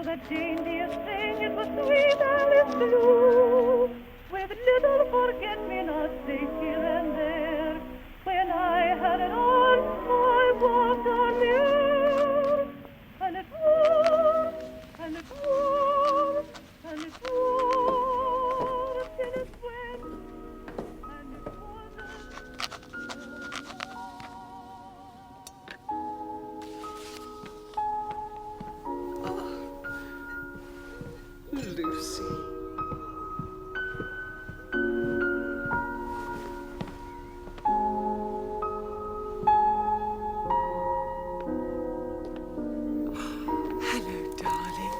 the daintiest thing, it was sweet Alice Blue, with little forget-me-nots placed here and there. When I had it on, I walked on the air, and it was, and it was, and it was, till it went, and it wasn't. Lucy. Hello, darling.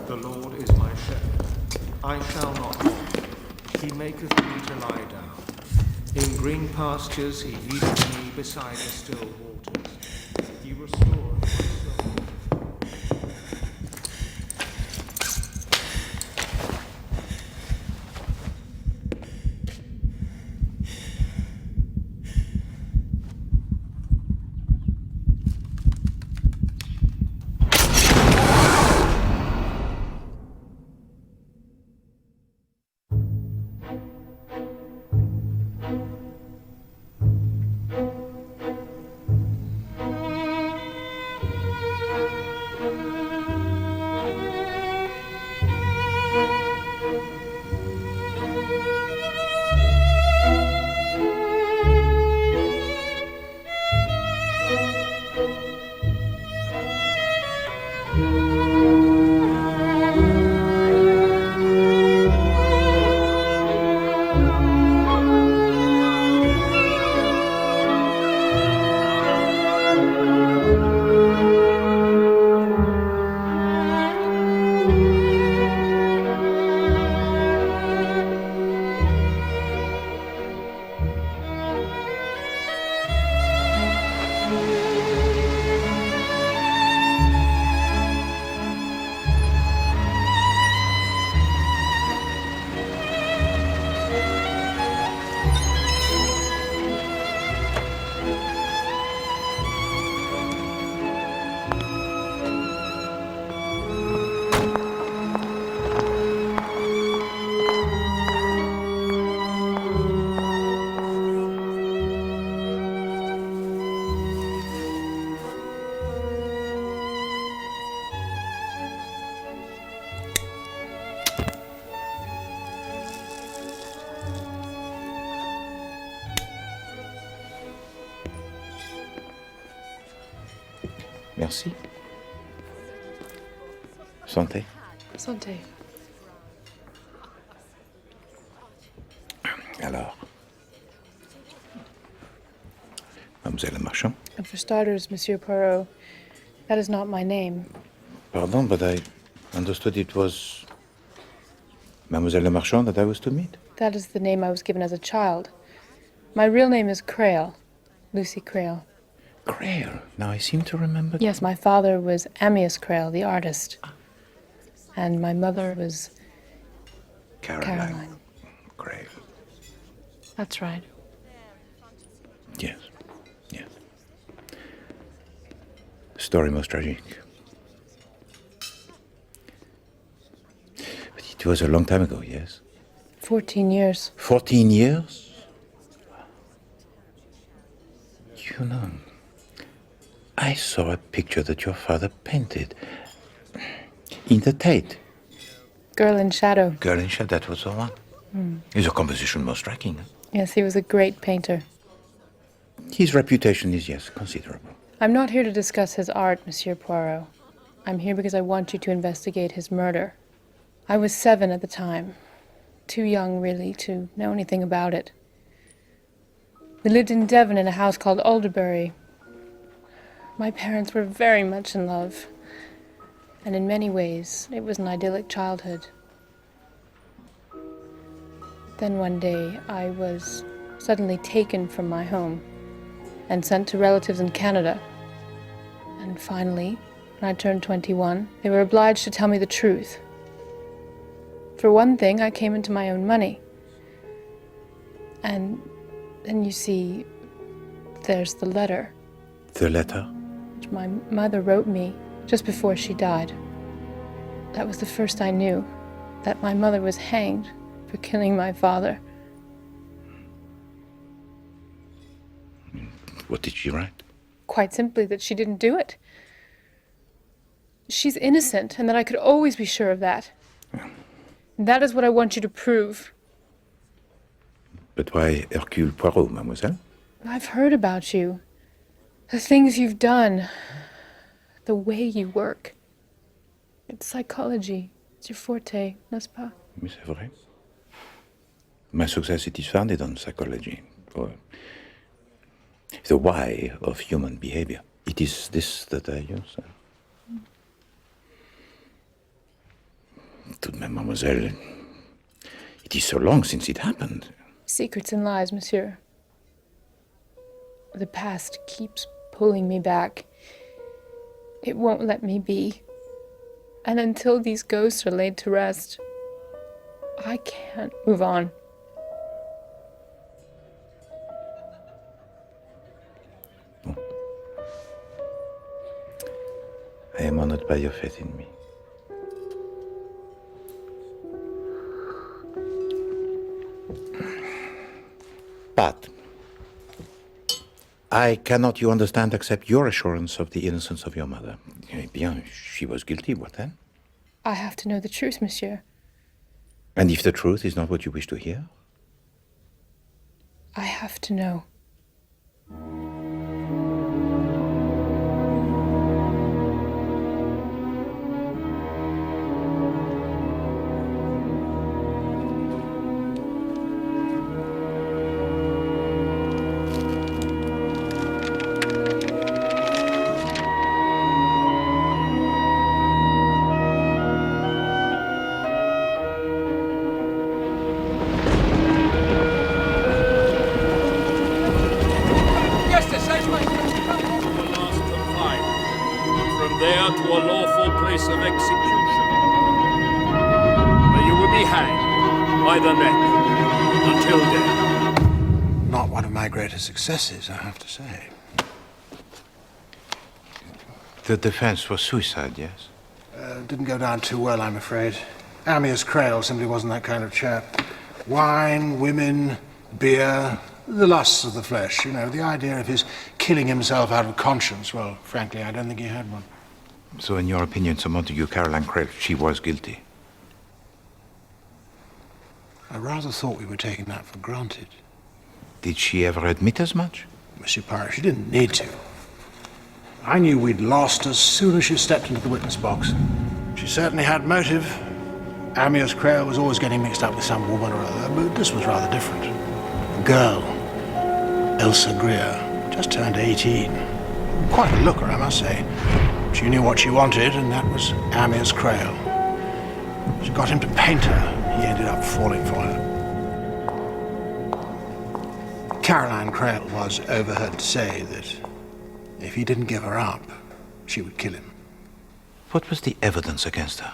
The Lord is my shepherd, I shall not want. He maketh me to lie down. In green pastures he leadeth me beside the still waters. He restoreth my soul. Merci. Santé. Santé. Alors, Mademoiselle Marchand. And for starters, Monsieur Poirot, that is not my name. Pardon, but I understood it was Mademoiselle Marchand that I was to meet. That is the name I was given as a child. My real name is Creole, Lucy Creole. Creole. Now I seem to remember. Yes, my father was Amyas Creole, the artist. And my mother was Caroline. Creole. That's right. Yes. Yes. Story most tragic. But it was a long time ago, yes? 14 years. 14 years? You know, I saw a picture that your father painted in the Tate. Girl in Shadow. Girl in Shadow, that was the one. His composition most striking. Huh? Yes, he was a great painter. His reputation is, yes, considerable. I'm not here to discuss his art, Monsieur Poirot. I'm here because I want you to investigate his murder. I was 7 at the time. Too young, really, to know anything about it. We lived in Devon in a house called Alderbury. My parents were very much in love, and in many ways, it was an idyllic childhood. Then one day, I was suddenly taken from my home and sent to relatives in Canada. And finally, when I turned 21, they were obliged to tell me the truth. For one thing, I came into my own money. And then you see, there's the letter. The letter? Which my mother wrote me just before she died. That was the first I knew that my mother was hanged for killing my father. What did she write? Quite simply that she didn't do it. She's innocent, and that I could always be sure of that. And that is what I want you to prove. But why Hercule Poirot, mademoiselle? I've heard about you. The things you've done. The way you work. It's psychology. It's your forte, n'est-ce pas? Oui, c'est vrai. My success it is founded on psychology. Or the why of human behavior. It is this that I use. Tout de même, mademoiselle, it is so long since it happened. Secrets and lies, monsieur. The past keeps pulling me back. It won't let me be. And until these ghosts are laid to rest, I can't move on. I am honored by your faith in me. But I cannot, you understand, accept your assurance of the innocence of your mother. Eh bien, she was guilty, what then? I have to know the truth, monsieur. And if the truth is not what you wish to hear? I have to know. Successes, I have to say. The defense was suicide, yes? Didn't go down too well, I'm afraid. Amyas Crail simply wasn't that kind of chap. Wine, women, beer, the lusts of the flesh, you know, the idea of his killing himself out of conscience, well, frankly, I don't think he had one. So in your opinion, Sir Montague Caroline Crail, she was guilty? I rather thought we were taking that for granted. Did she ever admit as much? Monsieur Poirot, she didn't need to. I knew we'd lost as soon as she stepped into the witness box. She certainly had motive. Amyas Crail was always getting mixed up with some woman or other, but this was rather different. A girl, Elsa Greer, just turned 18. Quite a looker, I must say. She knew what she wanted, and that was Amyas Crail. She got him to paint her. He ended up falling for her. Caroline Crail was overheard to say that if he didn't give her up, she would kill him. What was the evidence against her?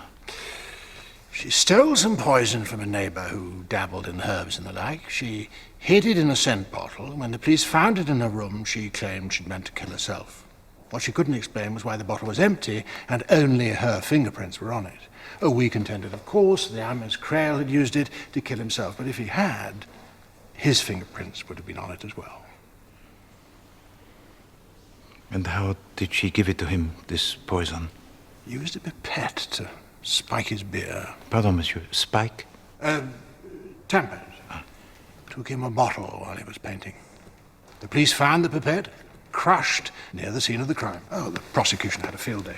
She stole some poison from a neighbor who dabbled in herbs and the like. She hid it in a scent bottle. When the police found it in her room, she claimed she'd meant to kill herself. What she couldn't explain was why the bottle was empty and only her fingerprints were on it. Oh, we contended, of course, that Amyas Crail had used it to kill himself, but if he had, his fingerprints would have been on it as well. And how did she give it to him, this poison? Used a pipette to spike his beer. Pardon, monsieur, spike? Tampered. Took him a bottle while he was painting. The police found the pipette, crushed near the scene of the crime. Oh, the prosecution had a field day.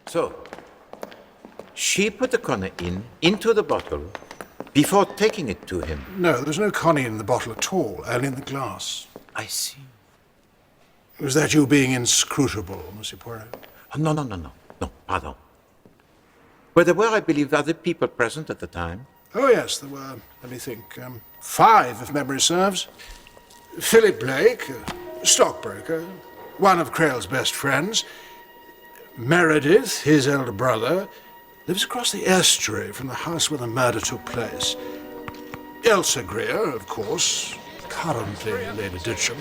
So, she put the conner into the bottle before taking it to him. No, there was no conning in the bottle at all, only in the glass. I see. Was that you being inscrutable, Monsieur Poirot? Oh, no, pardon. But there were, I believe, other people present at the time. Oh, yes, there were, let me think, 5, if memory serves. Philip Blake, stockbroker, one of Creel's best friends. Meredith, his elder brother, lives across the estuary from the house where the murder took place. Elsa Greer, of course, currently Lady Ditcham,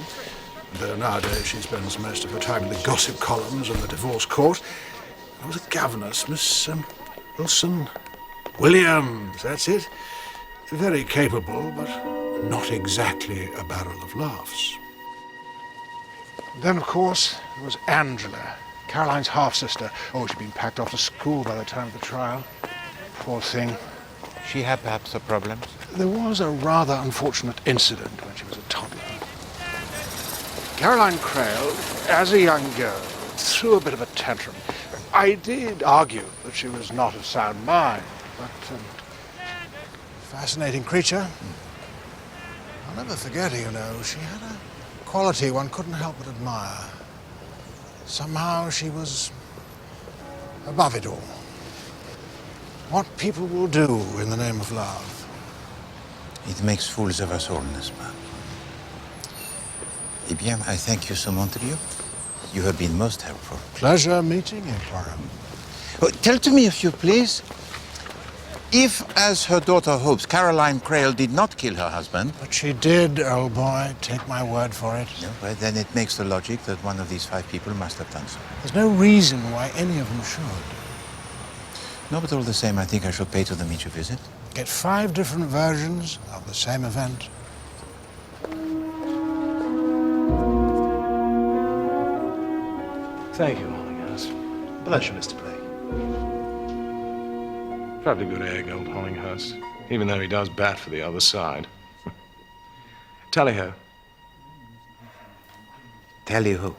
though nowadays she spends most of her time in the gossip columns and the divorce court. There was a governess, Miss Wilson Williams, that's it. Very capable, but not exactly a barrel of laughs. Then, of course, there was Angela, Caroline's half-sister. Oh, she'd been packed off to school by the time of the trial. Poor thing. She had perhaps her problems? There was a rather unfortunate incident when she was a toddler. Caroline Creel, as a young girl, threw a bit of a tantrum. I did argue that she was not of sound mind, but fascinating creature. I'll never forget her, you know. She had a quality one couldn't help but admire. Somehow she was above it all. What people will do in the name of love. It makes fools of us all, n'est-ce pas? Eh bien, I thank you so much, Montague. You have been most helpful. Pleasure meeting you, Poirot. Oh, tell to me, if you please, if, as her daughter hopes, Caroline Creel did not kill her husband... But she did, old boy. Take my word for it. No, well, then it makes the logic that one of these 5 people must have done so. There's no reason why any of them should. No, but all the same, I think I shall pay to them each a visit. Get 5 different versions of the same event. Thank you, Hollinghurst. Pleasure, Mr. Blake. Probably good egg, old Hollinghurst, even though he does bat for the other side. Tally-ho. Tally-ho.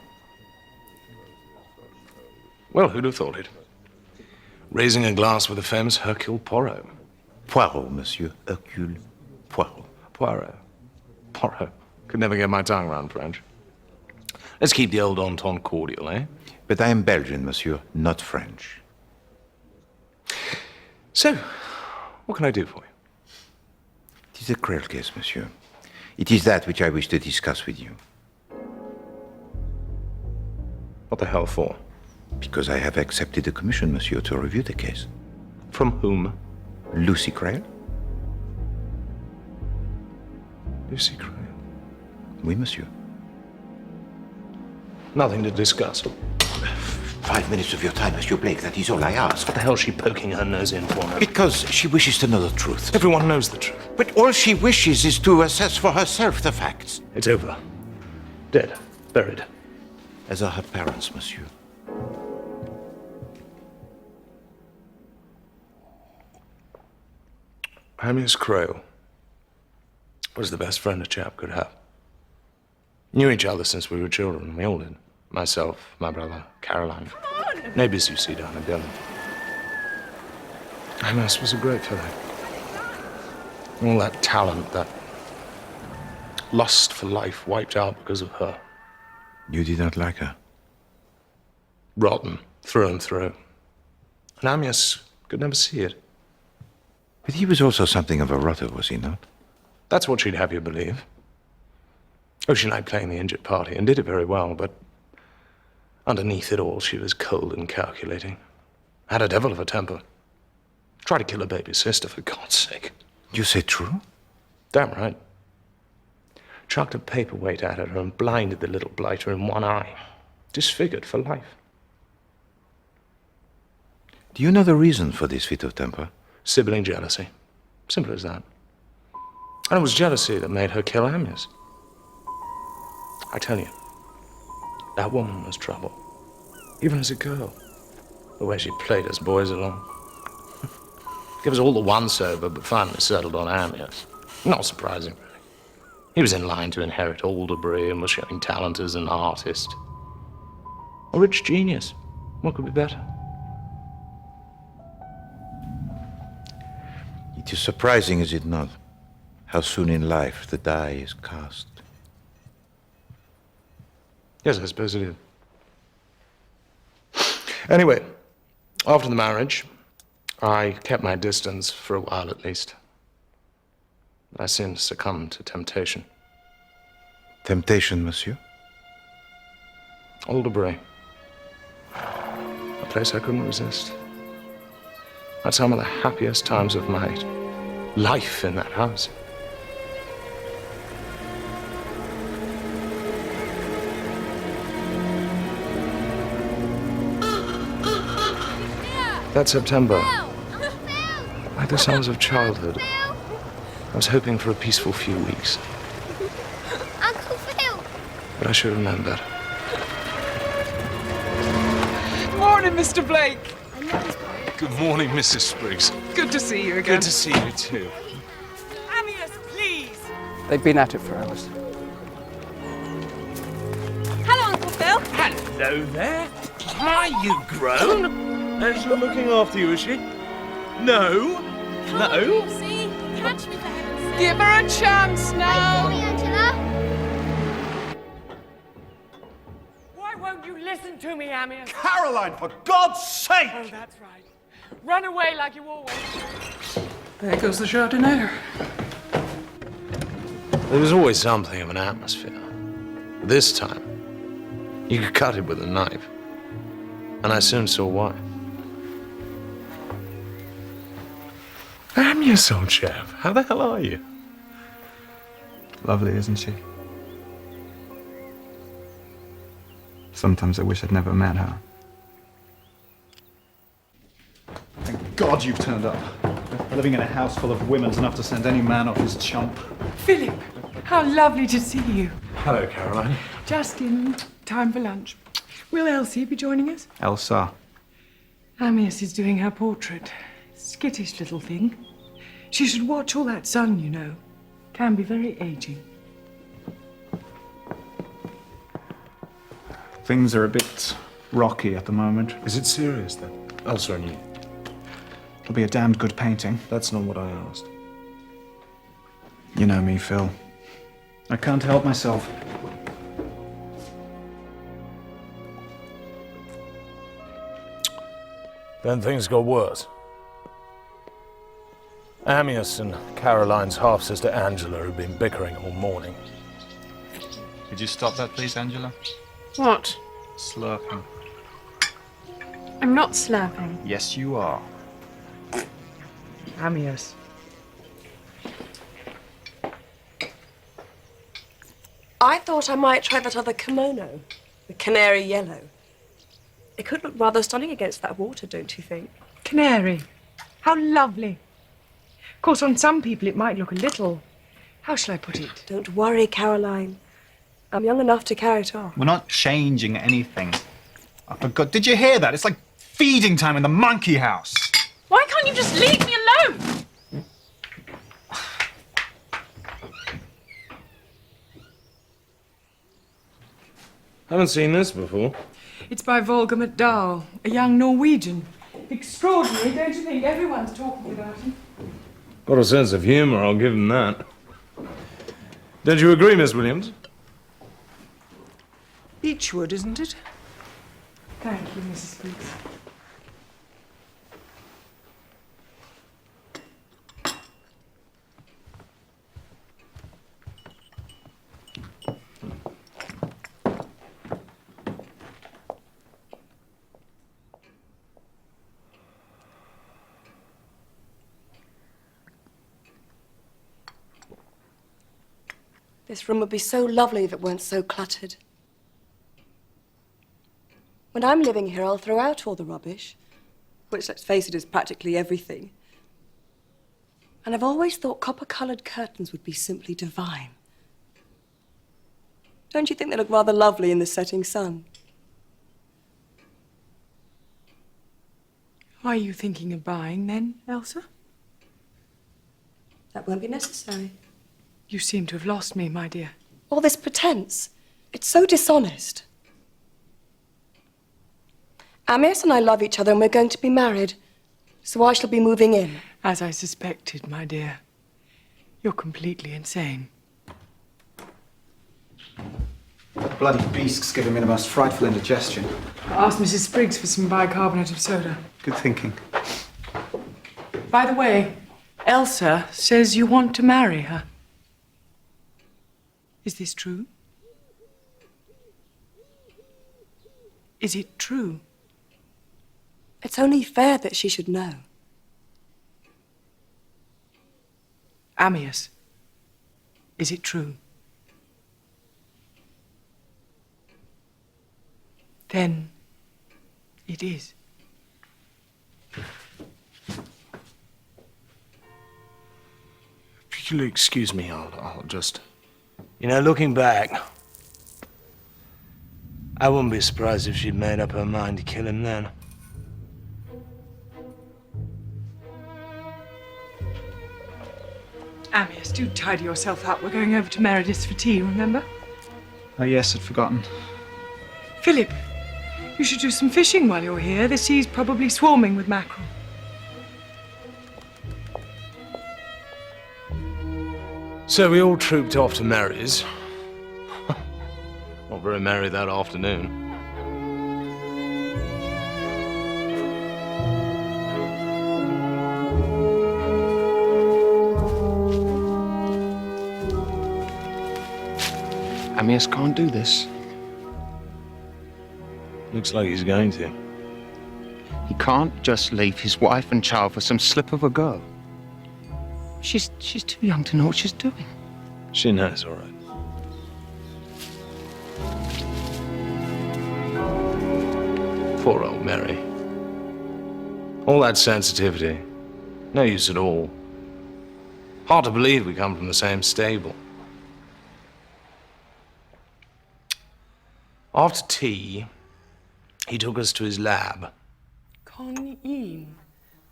Well, who'd have thought it? Raising a glass with the famous Hercule Poirot. Poirot, monsieur. Hercule Poirot. Poirot. Poirot. Could never get my tongue round French. Let's keep the old entente cordial, eh? But I am Belgian, monsieur, not French. So, what can I do for you? It is a Creel case, monsieur. It is that which I wish to discuss with you. What the hell for? Because I have accepted a commission, monsieur, to review the case. From whom? Lucy Creel? Lucy Creel. Oui, monsieur. Nothing to discuss. 5 minutes of your time, Monsieur Blake, that is all I ask. What the hell is she poking her nose in for now? Because she wishes to know the truth. Everyone knows the truth. But all she wishes is to assess for herself the facts. It's over. Dead. Buried. As are her parents, monsieur. Amyas Creel was the best friend a chap could have. Knew each other since we were children. We all did. Myself, my brother, Caroline. Neighbours you see down in Bölüm. Amos was a great fellow. All that talent, that lust for life wiped out because of her. You did not like her? Rotten, through and through. And Amias could never see it. But he was also something of a rotter, was he not? That's what she'd have you believe. Oh, she liked playing the injured party and did it very well, but underneath it all, she was cold and calculating. Had a devil of a temper. Tried to kill her baby sister, for God's sake. You say true? Damn right. Chucked a paperweight at her and blinded the little blighter in one eye. Disfigured for life. Do you know the reason for this fit of temper? Sibling jealousy. Simple as that. And it was jealousy that made her kill Amias. I tell you, that woman was trouble. Even as a girl. The way she played us boys along. Give us all the once-over, but finally settled on Amias. Not surprising, really. He was in line to inherit all debris and was showing talent as an artist. A rich genius. What could be better? It is surprising, is it not, how soon in life the die is cast. Yes, I suppose it is. Anyway, after the marriage, I kept my distance for a while at least. I seemed to succumb to temptation. Temptation, monsieur? Alderbury. A place I couldn't resist. I had some of the happiest times of my life in that house. That September, like the summers of childhood, I was hoping for a peaceful few weeks. Uncle Phil! But I should have known better. Morning, Mr. Blake. Good morning, Mrs. Spriggs. Good to see you again. Good to see you too. Amyas, please. They've been at it for hours. Hello, Uncle Phil. Hello there. Are you grown? Angela looking after you, is she? No. No. See? Catch me, for heaven's sake. Give her a chance now. Wait for me, Angela. Why won't you listen to me, Amyas? Caroline, for God's sake! Oh, that's right. Run away like you always do. There goes the jardiniere. There was always something of an atmosphere. This time, you could cut it with a knife. And I soon saw why. Amyas, old chap, how the hell are you? Lovely, isn't she? Sometimes I wish I'd never met her. Thank God you've turned up. Living in a house full of women's enough to send any man off his chump. Philip, how lovely to see you. Hello, Caroline. Just in time for lunch. Will Elsie be joining us? Elsa. Amyas is doing her portrait. Skittish little thing. She should watch all that sun, you know. Can be very aging. Things are a bit rocky at the moment. Is it serious then? Elsa and you? It'll be a damned good painting. That's not what I asked. You know me, Phil. I can't help myself. Then things got worse. Amyas and Caroline's half-sister Angela have been bickering all morning. Could you stop that, please, Angela? What? Slurping. I'm not slurping. Yes, you are. Amyas. I thought I might try that other kimono, the canary yellow. It could look rather stunning against that water, don't you think? Canary. How lovely. Of course, on some people it might look a little... How shall I put it? Don't worry, Caroline. I'm young enough to carry it off. We're not changing anything. I forgot. Did you hear that? It's like feeding time in the monkey house. Why can't you just leave me alone? Haven't seen this before. It's by Volga McDowell, a young Norwegian. Extraordinary, don't you think? Everyone's talking about him. Got a sense of humour, I'll give him that. Don't you agree, Miss Williams? Beechwood, isn't it? Thank you, Mrs. Spriggs. This room would be so lovely if it weren't so cluttered. When I'm living here, I'll throw out all the rubbish, which, let's face it, is practically everything. And I've always thought copper-coloured curtains would be simply divine. Don't you think they look rather lovely in the setting sun? Are you thinking of buying, then, Elsa? That won't be necessary. You seem to have lost me, my dear. All this pretense, it's so dishonest. Amyas and I love each other and we're going to be married, so I shall be moving in. As I suspected, my dear. You're completely insane. The bloody beast's giving me the most frightful indigestion. Ask Mrs. Spriggs for some bicarbonate of soda. Good thinking. By the way, Elsa says you want to marry her. Is this true? Is it true? It's only fair that she should know. Ammius, is it true? Then it is. If you'll excuse me, I'll just... You know, looking back, I wouldn't be surprised if she'd made up her mind to kill him then. Ammius, do tidy yourself up. We're going over to Meredith's for tea, remember? Oh, yes, I'd forgotten. Philip, you should do some fishing while you're here. The sea's probably swarming with mackerel. So we all trooped off to Mary's. Not very merry that afternoon. Ammius can't do this. Looks like he's going to. He can't just leave his wife and child for some slip of a girl. She's too young to know what she's doing. She knows, all right. Poor old Mary. All that sensitivity. No use at all. Hard to believe we come from the same stable. After tea, he took us to his lab. Con-ine.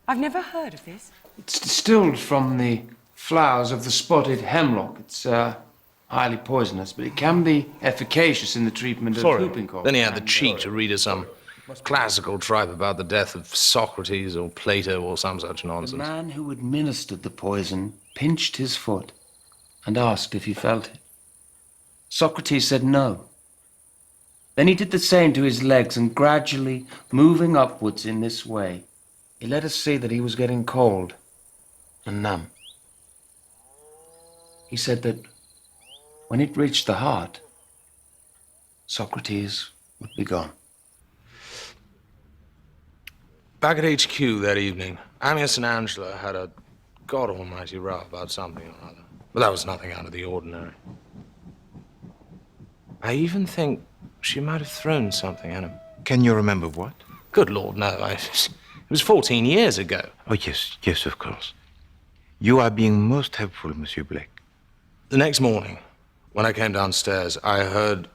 I've never heard of this. It's distilled from the flowers of the spotted hemlock. It's highly poisonous, but it can be efficacious in the treatment of whooping cough. Then he had the cheek to read us some classical tripe about the death of Socrates or Plato or some such nonsense. The man who administered the poison pinched his foot and asked if he felt it. Socrates said no. Then he did the same to his legs, and gradually, moving upwards in this way, he let us see that he was getting cold and numb. He said that when it reached the heart, Socrates would be gone. Back at HQ that evening, Ammius and Angela had a god almighty row about something or other. But that was nothing out of the ordinary. I even think she might have thrown something at him. Can you remember what? Good Lord, no. It was 14 years ago. Oh, yes, of course. You are being most helpful, Monsieur Blake. The next morning, when I came downstairs, I heard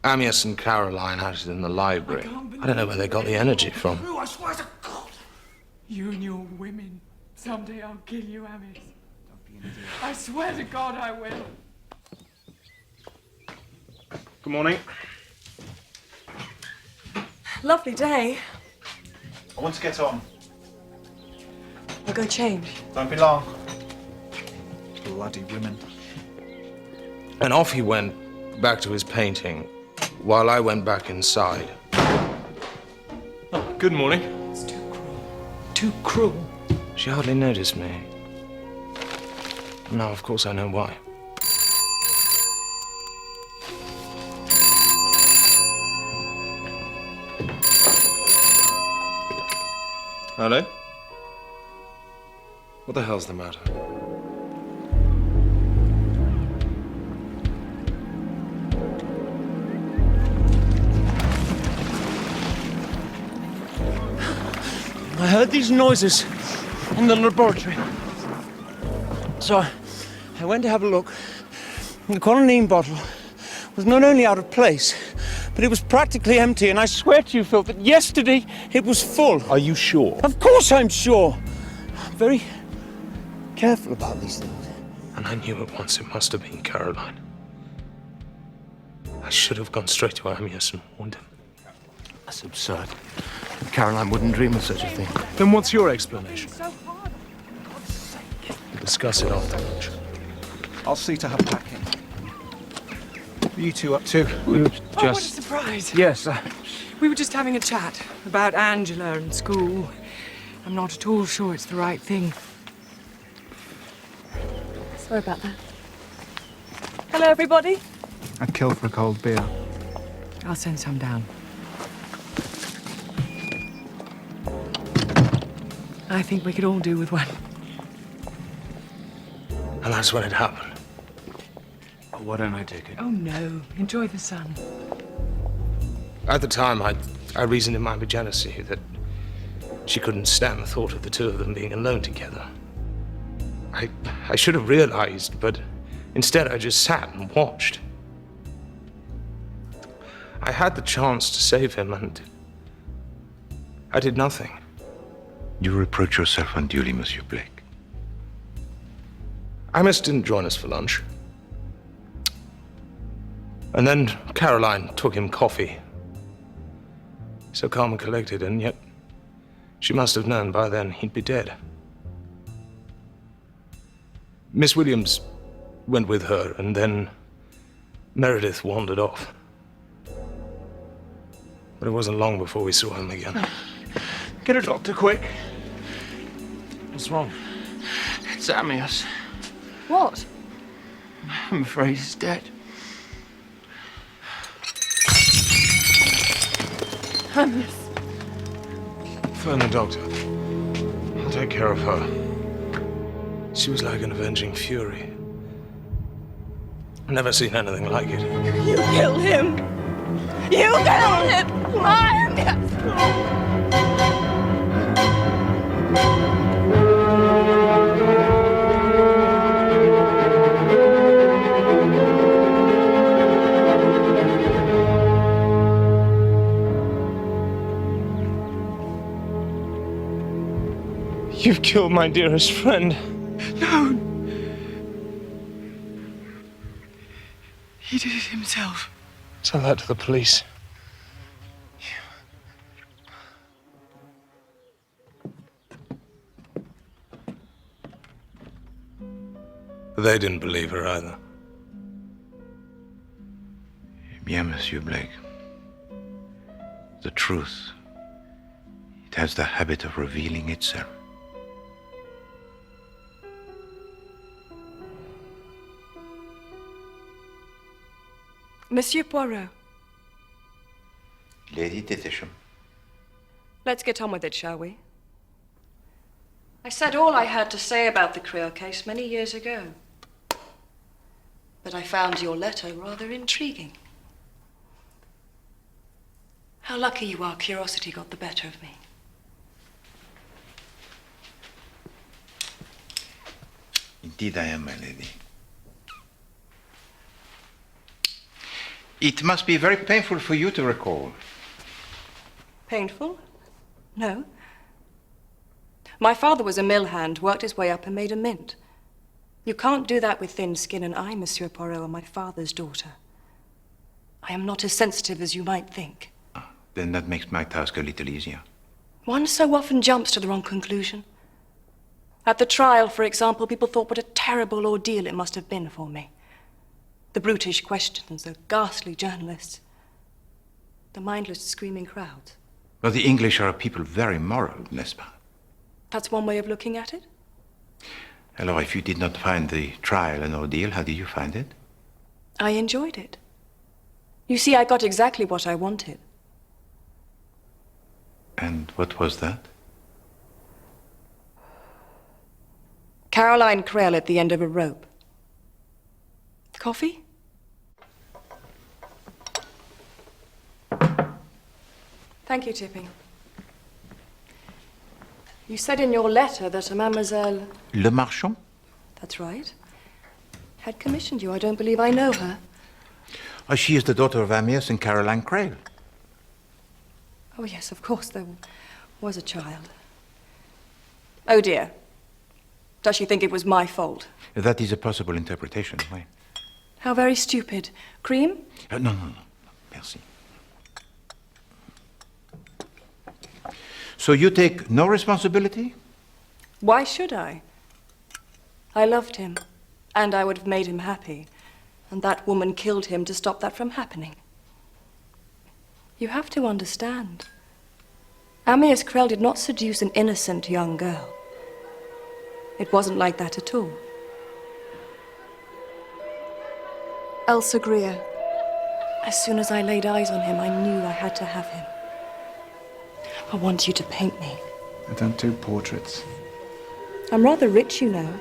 Ammius and Caroline at it in the library. I don't know where they got the energy from. I swear to God. You and your women. Someday I'll kill you, Ammius. I swear to God I will. Good morning. Lovely day. I want to get on. I'll go change. Don't be long. Bloody women. And off he went back to his painting, while I went back inside. Oh, good morning. It's too cruel. Too cruel. She hardly noticed me. Now, of course, I know why. Hello? What the hell's the matter? I heard these noises in the laboratory. So I went to have a look. The quinine bottle was not only out of place, but it was practically empty, and I swear to you, Phil, that yesterday it was full. Are you sure? Of course I'm sure. I'm very careful about these things. And I knew at once it must have been Caroline. I should have gone straight to Ammius and warned him. That's absurd. Caroline wouldn't dream of such a thing. Then what's your explanation? We'll discuss it after lunch. I'll see to her packing. What are you two up to? We were Oh, what a surprise. Yes, We were just having a chat about Angela and school. I'm not at all sure it's the right thing. Sorry about that. Hello, everybody. I'd kill for a cold beer. I'll send some down. I think we could all do with one. And that's when it happened. Why don't I take it? Oh, no. Enjoy the sun. At the time, I reasoned in my jealousy that she couldn't stand the thought of the two of them being alone together. I should have realized, but instead I just sat and watched. I had the chance to save him, and I did nothing. You reproach yourself unduly, Monsieur Blake. Amos didn't join us for lunch. And then Caroline took him coffee. So calm and collected, and yet she must have known by then he'd be dead. Miss Williams went with her, and then Meredith wandered off. But it wasn't long before we saw him again. Get a doctor, quick. What's wrong? It's Amias. What? I'm afraid he's dead. Amias. Phone the doctor. I'll take care of her. She was like an avenging fury. I've never seen anything like it. You killed him. You killed him. Amias. You've killed my dearest friend. No. He did it himself. Tell that to the police. They didn't believe her either. Bien, Monsieur Blake. The truth, it has the habit of revealing itself. Monsieur Poirot, Lady Titisham. let's get on with it, shall we? I said all I had to say about the Creel case many years ago. But I found your letter rather intriguing. How lucky you are curiosity got the better of me. Indeed I am, my lady. It must be very painful for you to recall. Painful? No. My father was a mill hand, worked his way up and made a mint. You can't do that with thin skin, and I, Monsieur Poirot, am my father's daughter. I am not as sensitive as you might think. Then that makes my task a little easier. One so often jumps to the wrong conclusion. At the trial, for example, people thought what a terrible ordeal it must have been for me. The brutish questions, the ghastly journalists, the mindless screaming crowds. Well, the English are a people very moral, n'est-ce pas? That's one way of looking at it. Alors, if you did not find the trial an ordeal, how did you find it? I enjoyed it. You see, I got exactly what I wanted. And what was that? Caroline Creel at the end of a rope. Coffee? Thank you, Tipping. You said in your letter that a Mademoiselle... Le Marchand? That's right. Had commissioned you. I don't believe I know her. Oh, she is the daughter of Amias and Caroline Creel. Oh, yes, of course, there was a child. Oh, dear. Does she think it was my fault? That is a possible interpretation, oui. How very stupid. Cream? No. Merci. So you take no responsibility? Why should I? I loved him, and I would have made him happy. And that woman killed him to stop that from happening. You have to understand. Amias Creel did not seduce an innocent young girl. It wasn't like that at all. Elsa Greer. As soon as I laid eyes on him, I knew I had to have him. I want you to paint me I don't do portraits. I'm rather rich, you know.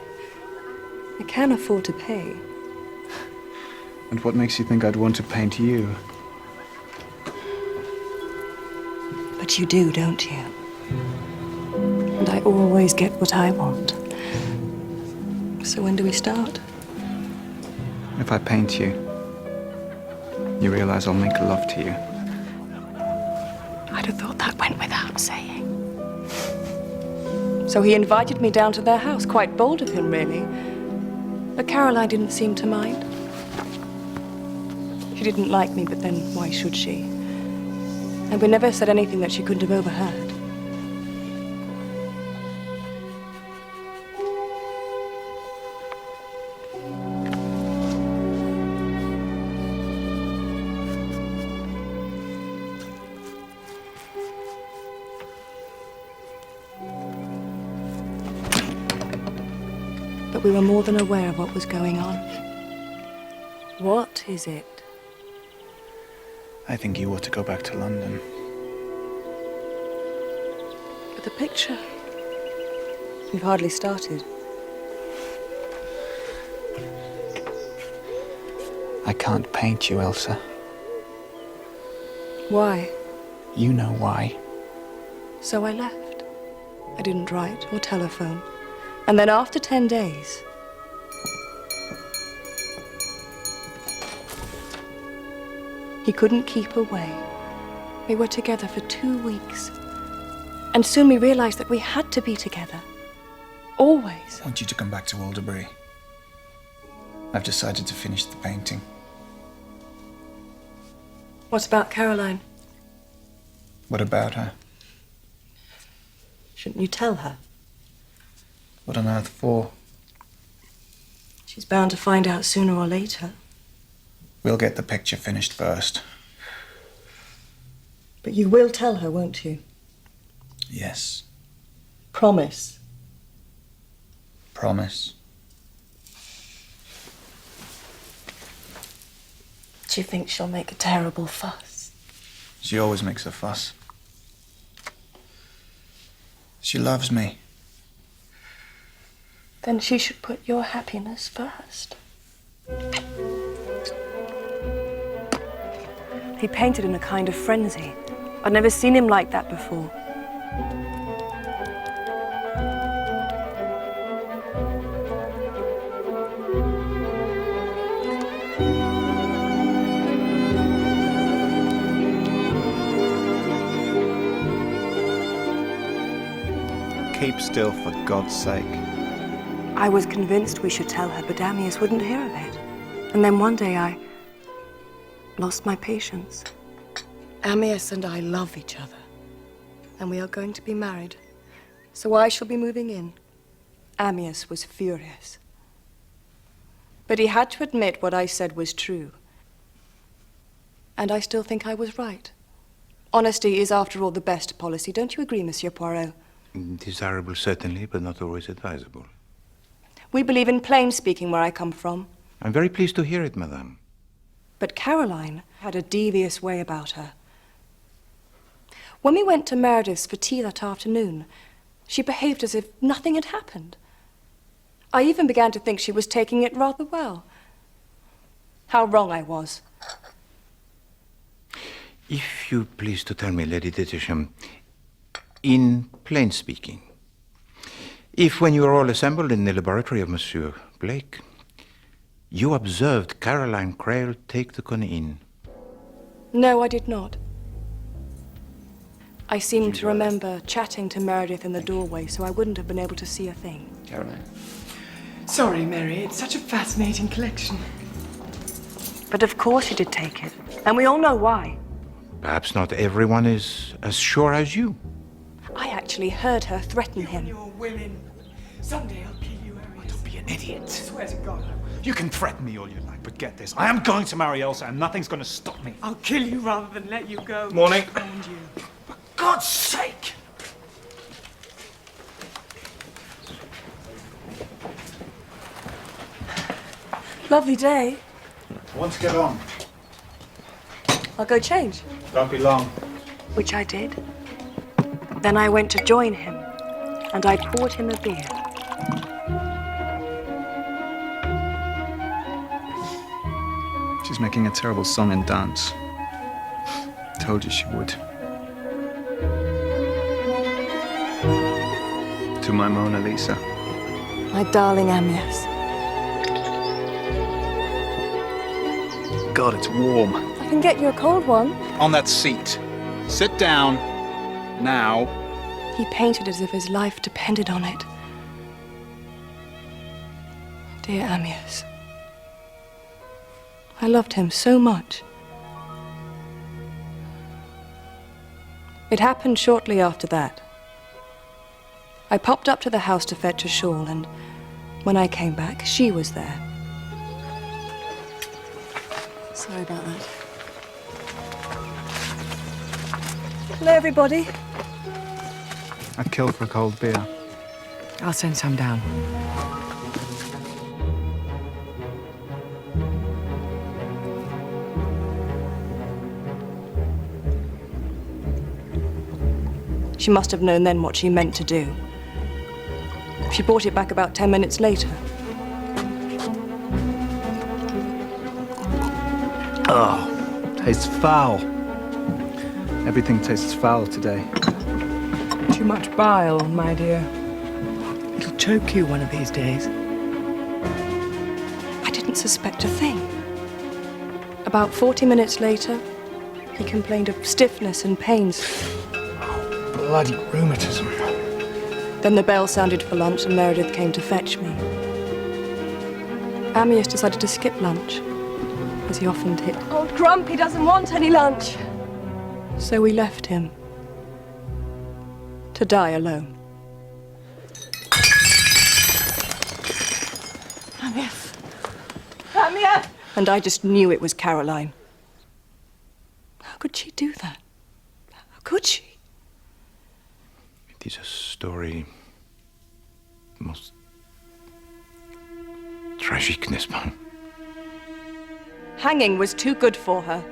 I can afford to pay. And what makes you think I'd want to paint you? But you do, don't you? And I always get what I want. So when do we start? If I paint you, you realize I'll make love to you. I'd have thought that went without saying. So he invited me down to their house. Quite bold of him, really. But Caroline didn't seem to mind. She didn't like me, but then why should she? And we never said anything that she couldn't have overheard. But we were more than aware of what was going on. What is it? I think you ought to go back to London. But the picture? We've hardly started. I can't paint you, Elsa. Why? You know why. So I left. I didn't write or telephone. And then after 10 days, he couldn't keep away. We were together for 2 weeks. And soon we realized that we had to be together. Always. I want you to come back to Alderbury. I've decided to finish the painting. What about Caroline? What about her? Shouldn't you tell her? What on earth for? She's bound to find out sooner or later. We'll get the picture finished first. But you will tell her, won't you? Yes. Promise. Promise. Do you think she'll make a terrible fuss? She always makes a fuss. She loves me. Then she should put your happiness first. He painted in a kind of frenzy. I'd never seen him like that before. Keep still, for God's sake. I was convinced we should tell her, but Amyas wouldn't hear of it. And then one day I lost my patience. Amyas and I love each other. And we are going to be married. So I shall be moving in. Amyas was furious. But he had to admit what I said was true. And I still think I was right. Honesty is, after all, the best policy. Don't you agree, Monsieur Poirot? Desirable, certainly, but not always advisable. We believe in plain speaking where I come from. I'm very pleased to hear it, madame. But Caroline had a devious way about her. When we went to Meredith's for tea that afternoon, she behaved as if nothing had happened. I even began to think she was taking it rather well. How wrong I was. If you please to tell me, Lady Detisham, in plain speaking, if when you were all assembled in the laboratory of Monsieur Blake, you observed Caroline Crail take the konu in? No, I did not. I seem to remember chatting to Meredith in the doorway, so I wouldn't have been able to see a thing. Caroline. Sorry, Mary, it's such a fascinating collection. But of course she did take it, and we all know why. Perhaps not everyone is as sure as you. I actually heard her threaten him. You're willing. Someday I'll kill you, Arius. Don't be an idiot. I swear to God I will. You can threaten me all you like, but get this. I am going to marry Elsa and nothing's going to stop me. I'll kill you rather than let you go. Morning. I warned you. For God's sake! Lovely day. I want to get on. I'll go change. Don't be long. Which I did. Then I went to join him. and I poured him a beer. She's making a terrible song and dance. Told you she would. To my Mona Lisa. My darling Amias. God, it's warm. I can get you a cold one. On that seat. Sit down. Now. He painted as if his life depended on it. Dear Amias. I loved him so much. It happened shortly after that. I popped up to the house to fetch a shawl, and when I came back, she was there. Sorry about that. Hello, everybody. I'd kill for a cold beer. I'll send some down. She must have known then what she meant to do. She brought it back about 10 minutes later. Oh, tastes foul. Everything tastes foul today. Too much bile, my dear. It'll choke you one of these days. I didn't suspect a thing. About 40 minutes later, he complained of stiffness and pains. Bloody rheumatism. Then the bell sounded for lunch and Meredith came to fetch me. Amias decided to skip lunch, as he often did. Old Grumpy doesn't want any lunch. So we left him to die alone. Amias! Amias! And I just knew it was Caroline. How could she do that? How could she? It is a story most tragic, n'est-ce pas? Hanging was too good for her.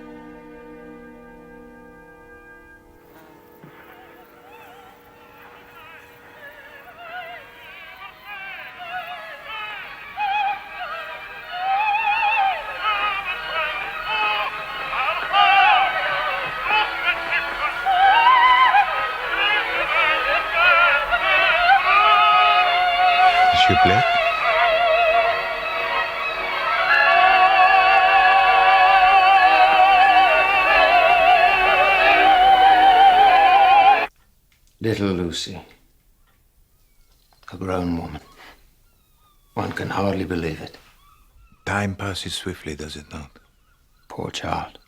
Monsieur Blake? Little Lucy. A grown woman. One can hardly believe it. Time passes swiftly, does it not? Poor child.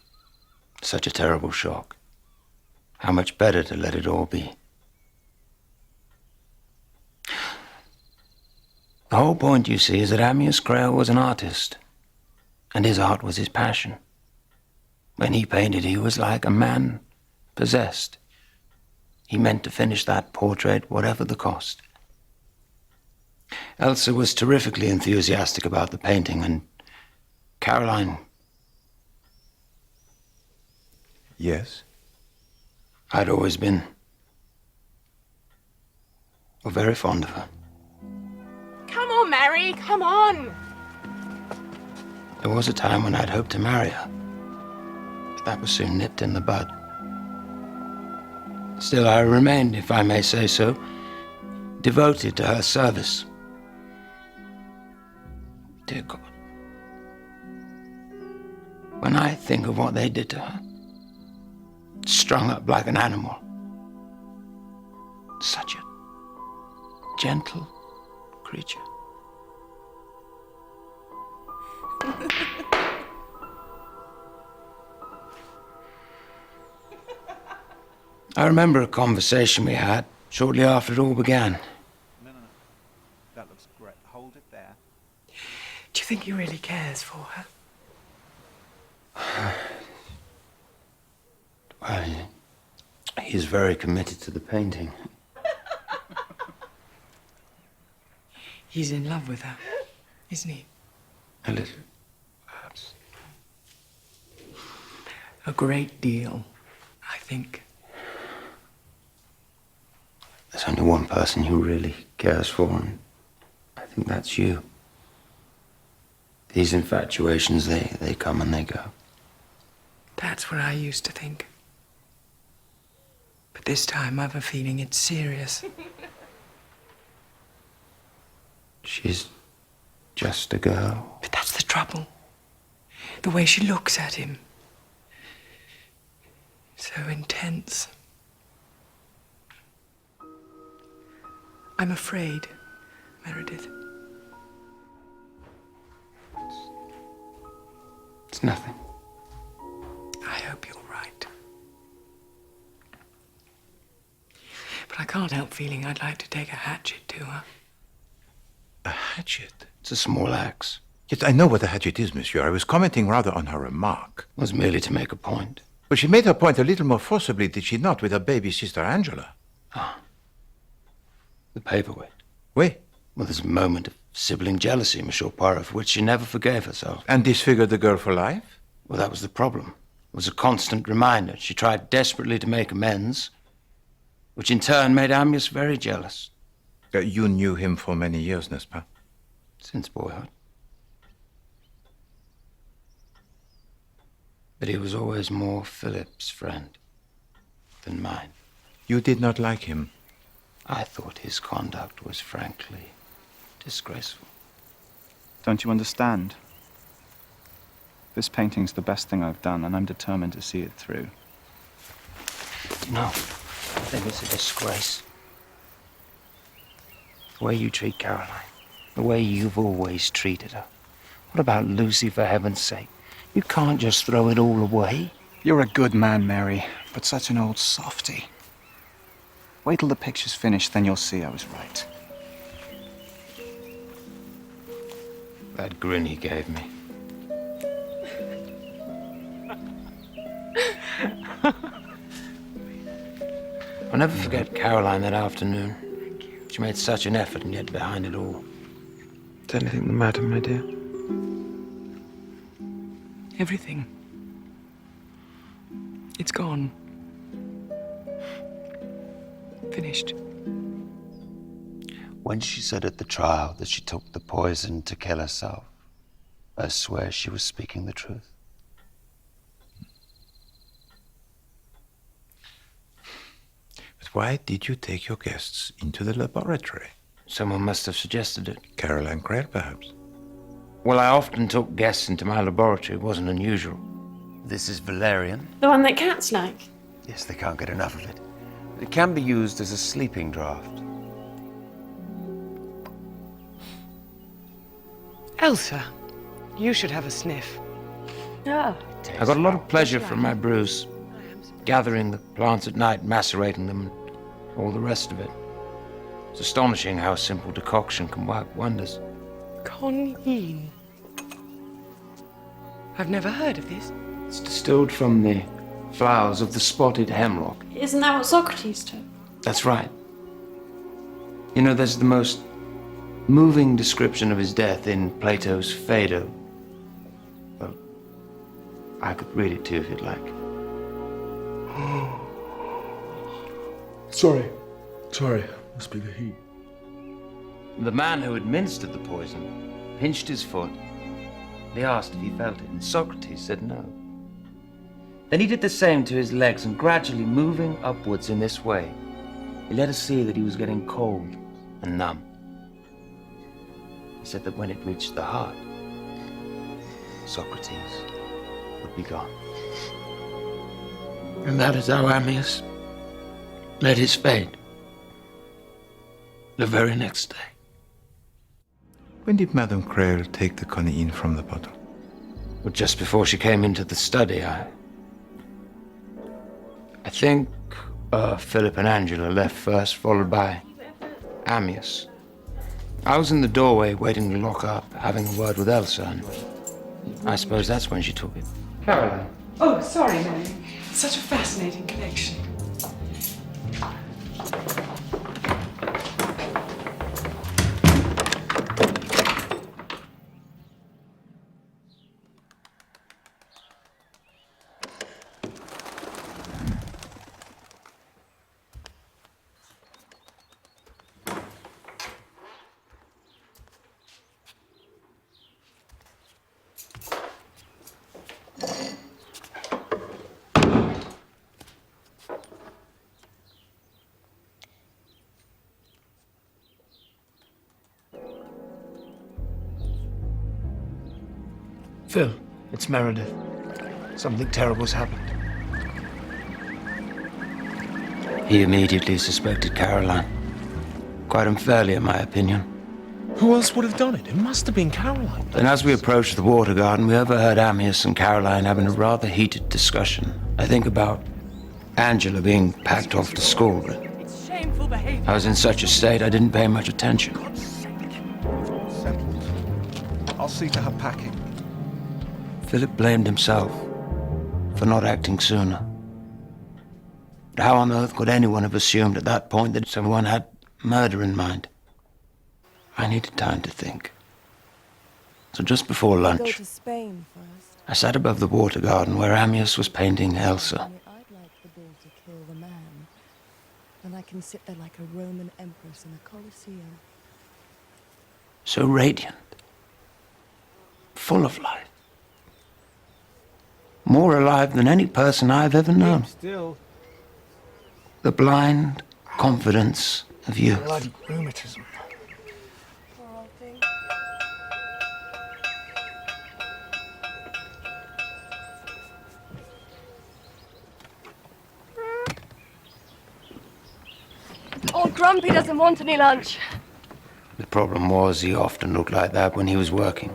Such a terrible shock. How much better to let it all be. The whole point, you see, is that Amias Creole was an artist, and his art was his passion. When he painted, he was like a man possessed. He meant to finish that portrait, whatever the cost. Elsa was terrifically enthusiastic about the painting, and Caroline... Yes? I'd always been... well, very fond of her. Come on, Mary, come on. There was a time when I'd hoped to marry her, but that was soon nipped in the bud. Still, I remained, if I may say so, devoted to her service. Dear God, when I think of what they did to her, strung up like an animal, such a gentle creature. I remember a conversation we had shortly after it all began. No. That looks great. Hold it there. Do you think he really cares for her? Well, he's very committed to the painting. He's in love with her, isn't he? A little, perhaps. A great deal, I think. The There's only one person who really cares for, and I think that's you. These infatuations, they come and they go. That's what I used to think. But this time I've a feeling it's serious. She's just a girl. But that's the trouble. The way she looks at him. So intense. I'm afraid, Meredith. It's nothing. I hope you're right. But I can't help feeling I'd like to take a hatchet to her. A hatchet? It's a small axe. Yes, I know what a hatchet is, monsieur. I was commenting rather on her remark. It was merely to make a point. But she made her point a little more forcibly, did she not, with her baby sister Angela? Ah. The paperweight. Oui. Well, there's a moment of sibling jealousy, Monsieur Poirot, for which she never forgave herself. And disfigured the girl for life? Well, that was the problem. It was a constant reminder. She tried desperately to make amends, which in turn made Amias very jealous. You knew him for many years, n'est-ce pas? Since boyhood. But he was always more Philip's friend than mine. You did not like him? I thought his conduct was frankly disgraceful. Don't you understand? This painting's the best thing I've done, and I'm determined to see it through. No, I think it's a disgrace. The way you treat Caroline, the way you've always treated her. What about Lucy, for heaven's sake? You can't just throw it all away. You're a good man, Mary, but such an old softy. Wait till the picture's finished, then you'll see I was right. That grin he gave me. I'll never forget Caroline that afternoon. She made such an effort, and yet behind it all. Is anything the matter, my dear? Everything. It's gone. Finished. When she said at the trial that she took the poison to kill herself, I swear she was speaking the truth. But why did you take your guests into the laboratory? Someone must have suggested it. Caroline Creel, perhaps? Well, I often took guests into my laboratory. It wasn't unusual. This is valerian. The one that cats like? Yes, they can't get enough of it. It can be used as a sleeping draught. Elsa, you should have a sniff. Oh. I got a lot of pleasure from my brews. Gathering the plants at night, macerating them, and all the rest of it. It's astonishing how a simple decoction can work wonders. Conine. I've never heard of this. It's distilled from the flowers of the spotted hemlock. Isn't that what Socrates took? That's right. You know, there's the most moving description of his death in Plato's Phaedo. Well, I could read it to you if you'd like. Sorry, must be the heat. The man who administered the poison pinched his foot. He asked if he felt it, and Socrates said no. Then he did the same to his legs, and gradually moving upwards in this way, he let us see that he was getting cold and numb. He said that when it reached the heart, Socrates would be gone. And that is how Ammius met his fate the very next day. When did Madame Creel take the conine from the bottle? Well, just before she came into the study, I think Philip and Angela left first, followed by Ammius. I was in the doorway waiting to lock up, having a word with Elsa, and I suppose that's when she took it. Caroline. Oh, sorry, Mary. Such a fascinating connection. Phil, it's Meredith. Something terrible's happened. He immediately suspected Caroline. Quite unfairly, in my opinion. Who else would have done it? It must have been Caroline. Then as we approached the water garden, we overheard Amyas and Caroline having a rather heated discussion. I think about Angela being packed off to school, but It's shameful behavior. I was in such a state I didn't pay much attention. Settled. I'll see to her packing. Philip blamed himself for not acting sooner. But how on earth could anyone have assumed at that point that someone had murder in mind? I needed time to think. So just before Go lunch, to Spain first. I sat above the water garden where Amyas was painting Elsa. I'd like the bull to kill the man. Then I can sit there like a Roman empress in a Colosseum. So radiant, full of life. More alive than any person I've ever known. Still. The blind confidence of youth. Bloody rheumatism. Poor old thing. Old Grumpy doesn't want any lunch. The problem was he often looked like that when he was working.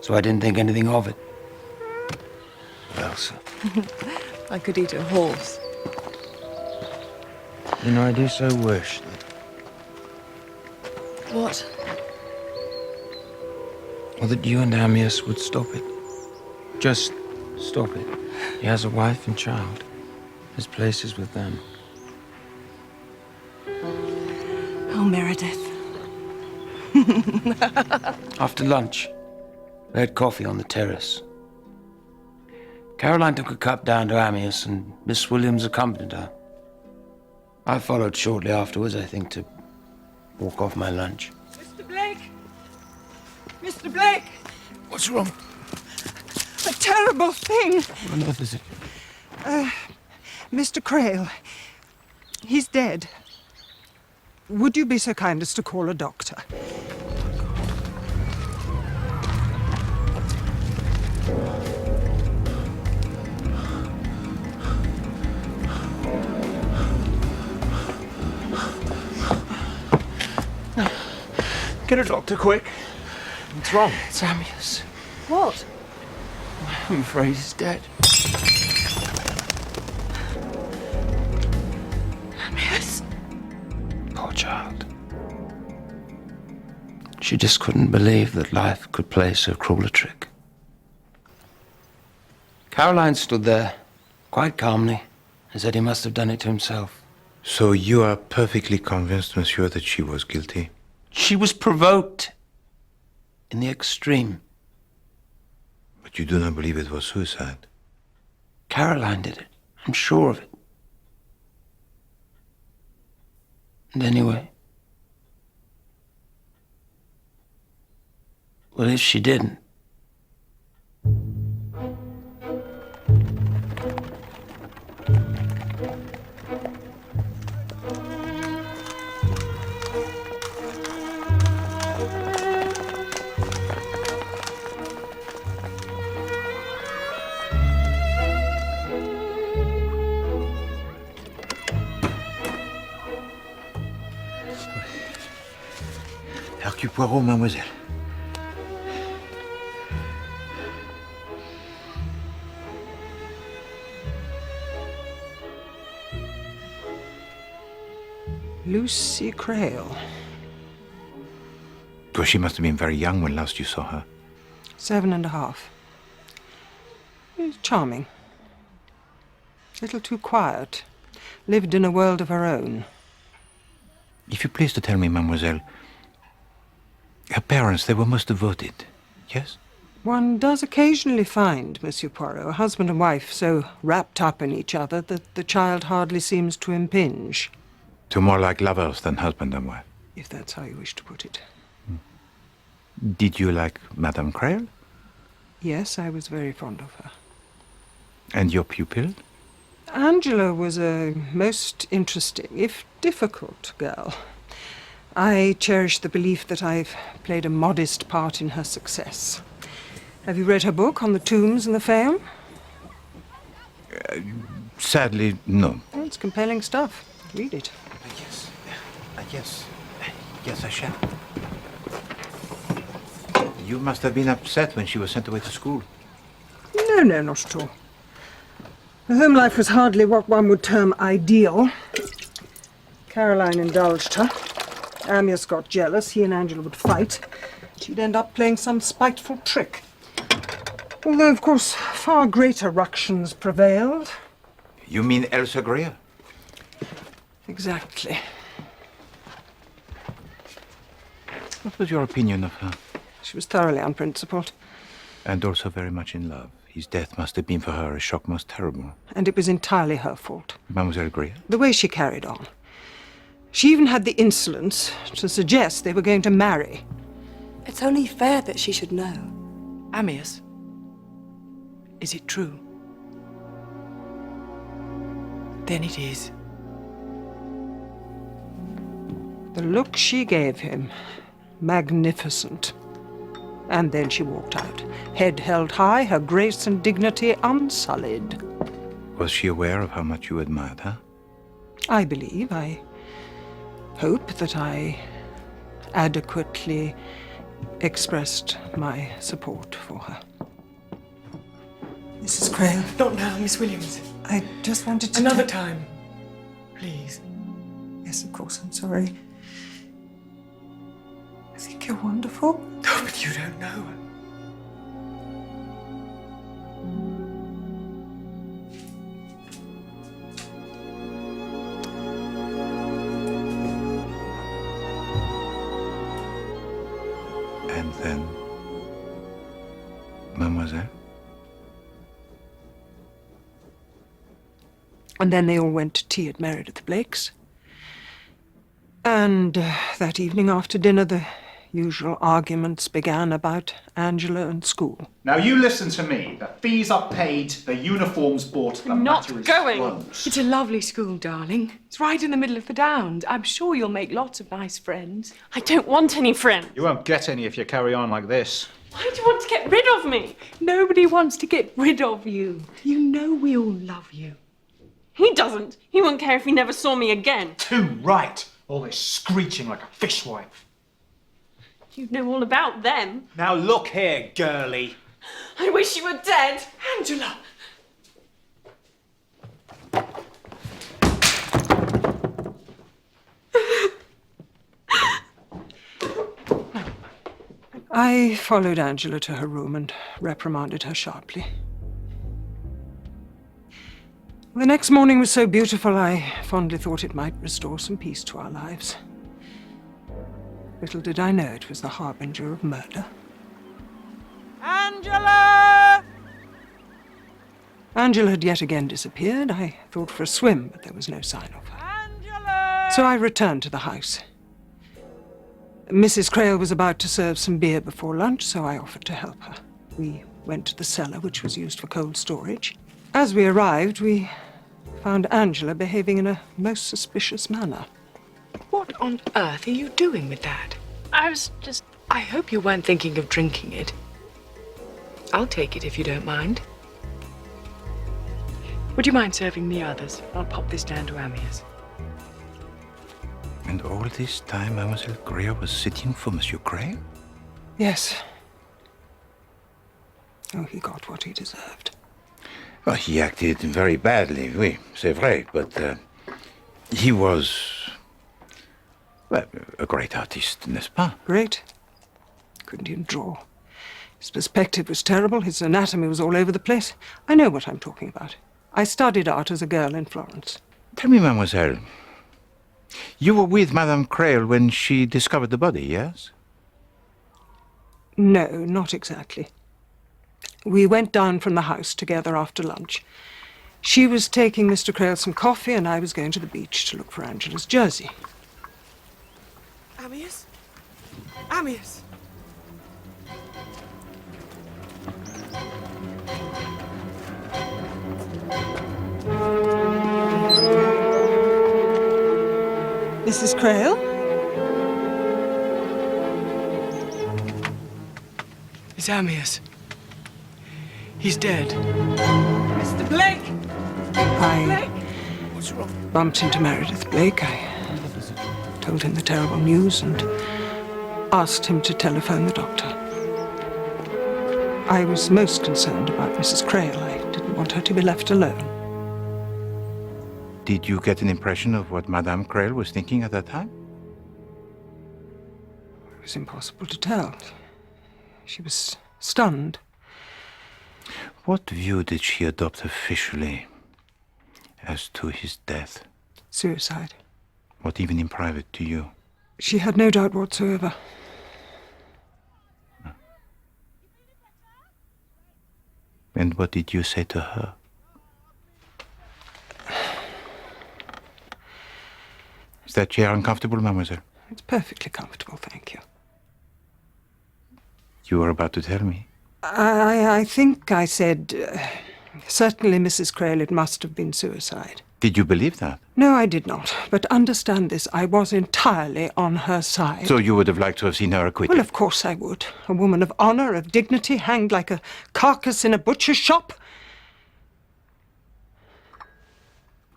So I didn't think anything of it. Elsa. I could eat a horse. You know, I do so wish that... What? Well, that you and Amyas would stop it. Just stop it. He has a wife and child. His place is with them. Oh, Meredith. After lunch, we had coffee on the terrace. Caroline took a cup down to Amyas and Miss Williams accompanied her. I followed shortly afterwards, I think, to walk off my lunch. Mr. Blake! Mr. Blake! What's wrong? A terrible thing! What on earth is it? Mr. Crail. He's dead. Would you be so kind as to call a doctor? Get a doctor, quick. What's wrong? It's Amyas. What? I'm afraid he's dead. Yes. Poor child. She just couldn't believe that life could play so cruel a trick. Caroline stood there, quite calmly, and said he must have done it to himself. So you are perfectly convinced, monsieur, that she was guilty? She was provoked in the extreme. But you do not believe it was suicide? Caroline did it. I'm sure of it. And anyway, well, if she didn't, Hercule Poirot, mademoiselle. Lucy Crail. Well, she must have been very young when last you saw her. 7.5. Charming. Little too quiet. Lived in a world of her own. If you please to tell me, mademoiselle, her parents, they were most devoted, yes? One does occasionally find, Monsieur Poirot, a husband and wife so wrapped up in each other that the child hardly seems to impinge. So more like lovers than husband and wife. If that's how you wish to put it. Did you like Madame Crail? Yes, I was very fond of her. And your pupil? Angela was a most interesting, if difficult, girl. I cherish the belief that I've played a modest part in her success. Have you read her book on the tombs and the Fayum? Sadly, no. Well, it's compelling stuff. Read it. Yes, I shall. You must have been upset when she was sent away to school. No, not at all. Her home life was hardly what one would term ideal. Caroline indulged her. Amyas got jealous. He and Angela would fight. She'd end up playing some spiteful trick. Although, of course, far greater ructions prevailed. You mean Elsa Greer? Exactly. What was your opinion of her? She was thoroughly unprincipled. And also very much in love. His death must have been for her a shock most terrible. And it was entirely her fault. Mademoiselle Greer? The way she carried on. She even had the insolence to suggest they were going to marry. It's only fair that she should know. Amyas, is it true? Then it is. The look she gave him, magnificent. And then she walked out, head held high, her grace and dignity unsullied. Was she aware of how much you admired her? I believe, I hope that I adequately expressed my support for her. Mrs. Crale. Not now, Miss Williams. I just wanted to... Another time, please. Yes, of course, I'm sorry. I think you're wonderful. Oh, but you don't know. And then, Mademoiselle? And then they all went to tea at Meredith Blake's. And that evening after dinner, the usual arguments began about Angela and school. Now you listen to me. The fees are paid, the uniforms bought, the matter is closed. It's a lovely school, darling. It's right in the middle of the Downs. I'm sure you'll make lots of nice friends. I don't want any friends. You won't get any if you carry on like this. Why do you want to get rid of me? Nobody wants to get rid of you. You know we all love you. He doesn't. He wouldn't care if he never saw me again. Too right. All this screeching like a fishwife. You know all about them. Now look here, girlie. I wish you were dead. Angela! I followed Angela to her room and reprimanded her sharply. The next morning was so beautiful, I fondly thought it might restore some peace to our lives. Little did I know it was the harbinger of murder. Angela! Angela had yet again disappeared. I thought for a swim, but there was no sign of her. Angela! So I returned to the house. Mrs. Crale was about to serve some beer before lunch, so I offered to help her. We went to the cellar, which was used for cold storage. As we arrived, we found Angela behaving in a most suspicious manner. What on earth are you doing with that? I hope you weren't thinking of drinking it. I'll take it if you don't mind. Would you mind serving the others? I'll pop this down to Amyas. And all this time Mademoiselle Greer was sitting for Monsieur Crale? Yes. Oh, he got what he deserved. Well, he acted very badly, oui, c'est vrai, but he was, well, a great artist, n'est-ce pas? Great. Couldn't even draw. His perspective was terrible, his anatomy was all over the place. I know what I'm talking about. I studied art as a girl in Florence. Tell me, mademoiselle, you were with Madame Crale when she discovered the body, yes? No, not exactly. We went down from the house together after lunch. She was taking Mr. Crale some coffee, and I was going to the beach to look for Angela's jersey. Amyas? Amyas! Mrs. Crale? It's Amyas. He's dead. Mr. Blake! I bumped into Meredith Blake. I told him the terrible news and asked him to telephone the doctor. I was most concerned about Mrs. Crail. I didn't want her to be left alone. Did you get an impression of what Madame Crail was thinking at that time? It was impossible to tell. She was stunned. What view did she adopt officially as to his death? Suicide. What, even in private, to you? She had no doubt whatsoever. And what did you say to her? Is that chair uncomfortable, mademoiselle? It's perfectly comfortable, thank you. You were about to tell me. I think I said, certainly, Mrs. Crail, it must have been suicide. Did you believe that? No, I did not. But understand this, I was entirely on her side. So you would have liked to have seen her acquitted? Well, of course I would. A woman of honor, of dignity, hanged like a carcass in a butcher's shop.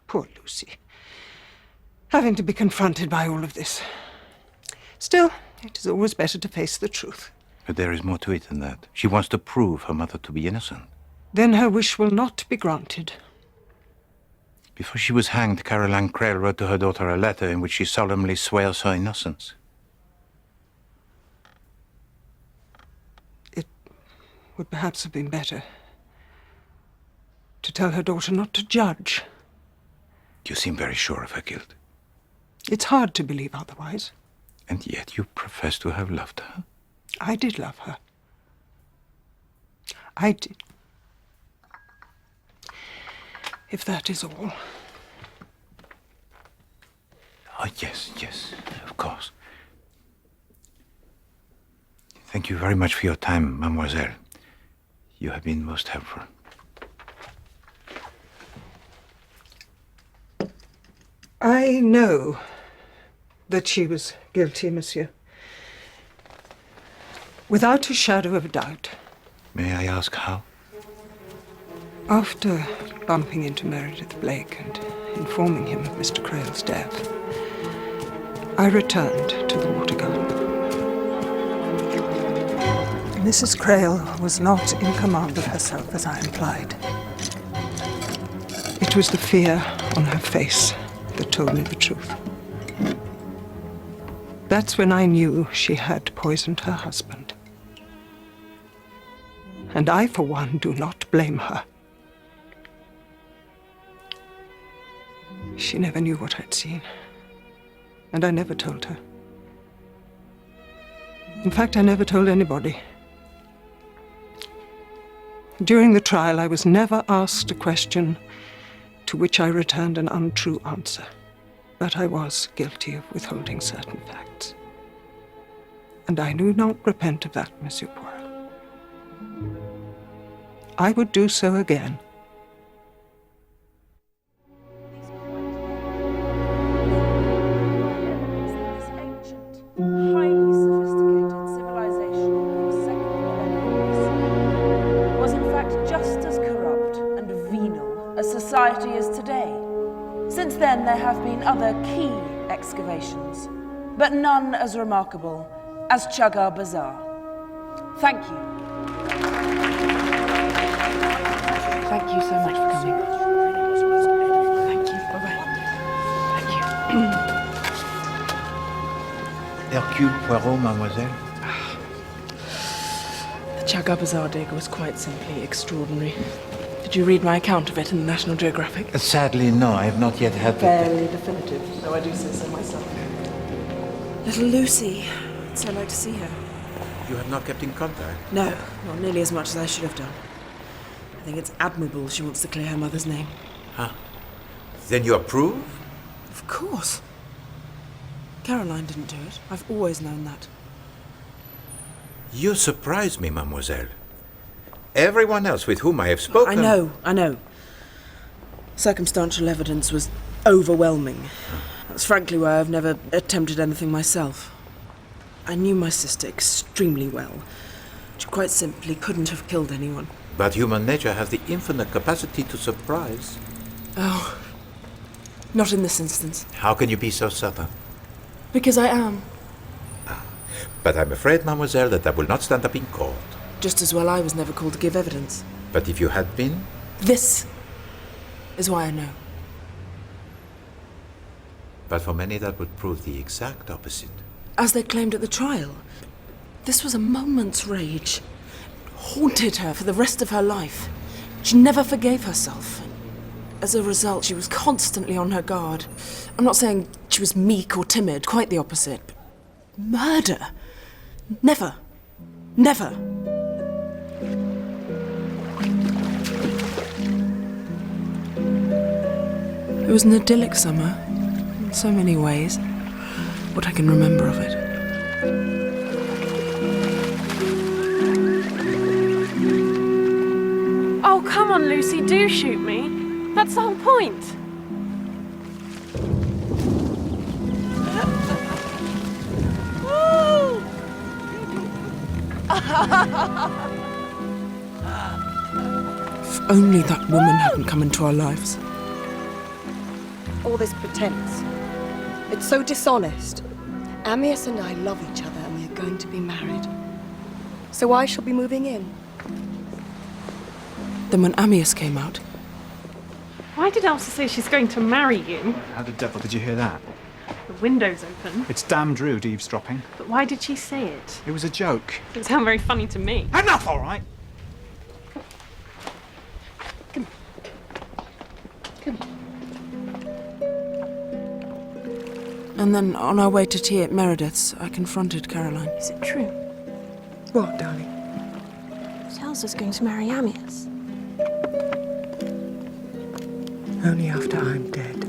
Poor Lucy. Having to be confronted by all of this. Still, it is always better to face the truth. But there is more to it than that. She wants to prove her mother to be innocent. Then her wish will not be granted. Before she was hanged, Caroline Crail wrote to her daughter a letter in which she solemnly swears her innocence. It would perhaps have been better to tell her daughter not to judge. You seem very sure of her guilt. It's hard to believe otherwise. And yet you profess to have loved her. I did love her. I did. If that is all. Oh, yes, yes, of course. Thank you very much for your time, mademoiselle. You have been most helpful. I know that she was guilty, monsieur. Without a shadow of a doubt. May I ask how? After bumping into Meredith Blake and informing him of Mr. Crail's death, I returned to the water garden. Mrs. Crail was not in command of herself, as I implied. It was the fear on her face that told me the truth. That's when I knew she had poisoned her husband. And I, for one, do not blame her. She never knew what I'd seen, and I never told her. In fact, I never told anybody. During the trial, I was never asked a question to which I returned an untrue answer. But I was guilty of withholding certain facts. And I do not repent of that, Monsieur Poirot. I would do so again. Society is today. Since then, there have been other key excavations, but none as remarkable as Chagar Bazaar. Thank you. Thank you so much for coming. Thank you. Bye-bye. Thank you. Hercule Poirot, mademoiselle? The Chagar Bazaar dig was quite simply extraordinary. Did you read my account of it in the National Geographic? Sadly, no. I have not yet had the... Fairly definitive, though I do say so myself. Little Lucy. I'd so like to see her. You have not kept in contact? No, not nearly as much as I should have done. I think it's admirable she wants to clear her mother's name. Huh. Then you approve? Of course. Caroline didn't do it. I've always known that. You surprise me, mademoiselle. Everyone else with whom I have spoken... I know. Circumstantial evidence was overwhelming. That's frankly why I've never attempted anything myself. I knew my sister extremely well. She quite simply couldn't have killed anyone. But human nature has the infinite capacity to surprise. Oh, not in this instance. How can you be so certain? Because I am. But I'm afraid, mademoiselle, that I will not stand up in court. Just as well I was never called to give evidence. But if you had been? This is why I know. But for many that would prove the exact opposite. As they claimed at the trial, this was a moment's rage. It haunted her for the rest of her life. She never forgave herself. As a result, she was constantly on her guard. I'm not saying she was meek or timid, quite the opposite. But murder? Never. Never. It was an idyllic summer, in so many ways, what I can remember of it. Oh, come on, Lucy, do shoot me. That's the whole point. If only that woman hadn't come into our lives. All this pretense. It's so dishonest. Amyas and I love each other and we're going to be married. So I shall be moving in. Then when Amyas came out... Why did Elsa say she's going to marry you? How the devil did you hear that? The window's open. It's damned rude eavesdropping. But why did she say it? It was a joke. It didn't sound very funny to me. Enough, all right? And then on our way to tea at Meredith's, I confronted Caroline. Is it true? What, darling? Elsa's going to marry Amyas. Only after I'm dead.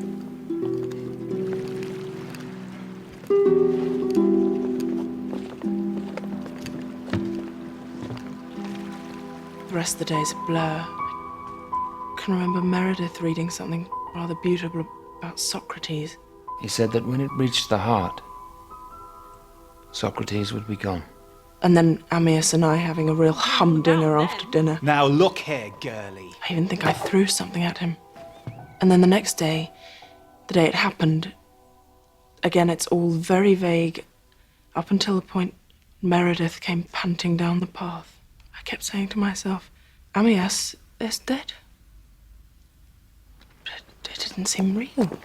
The rest of the day's a blur. I can remember Meredith reading something rather beautiful about Socrates. He said that when it reached the heart, Socrates would be gone. And then Amyas and I having a real humdinger after dinner. Now look here, girlie. I even think I threw something at him. And then the next day, the day it happened, again it's all very vague, up until the point Meredith came panting down the path. I kept saying to myself, Amyas is dead. But it didn't seem real.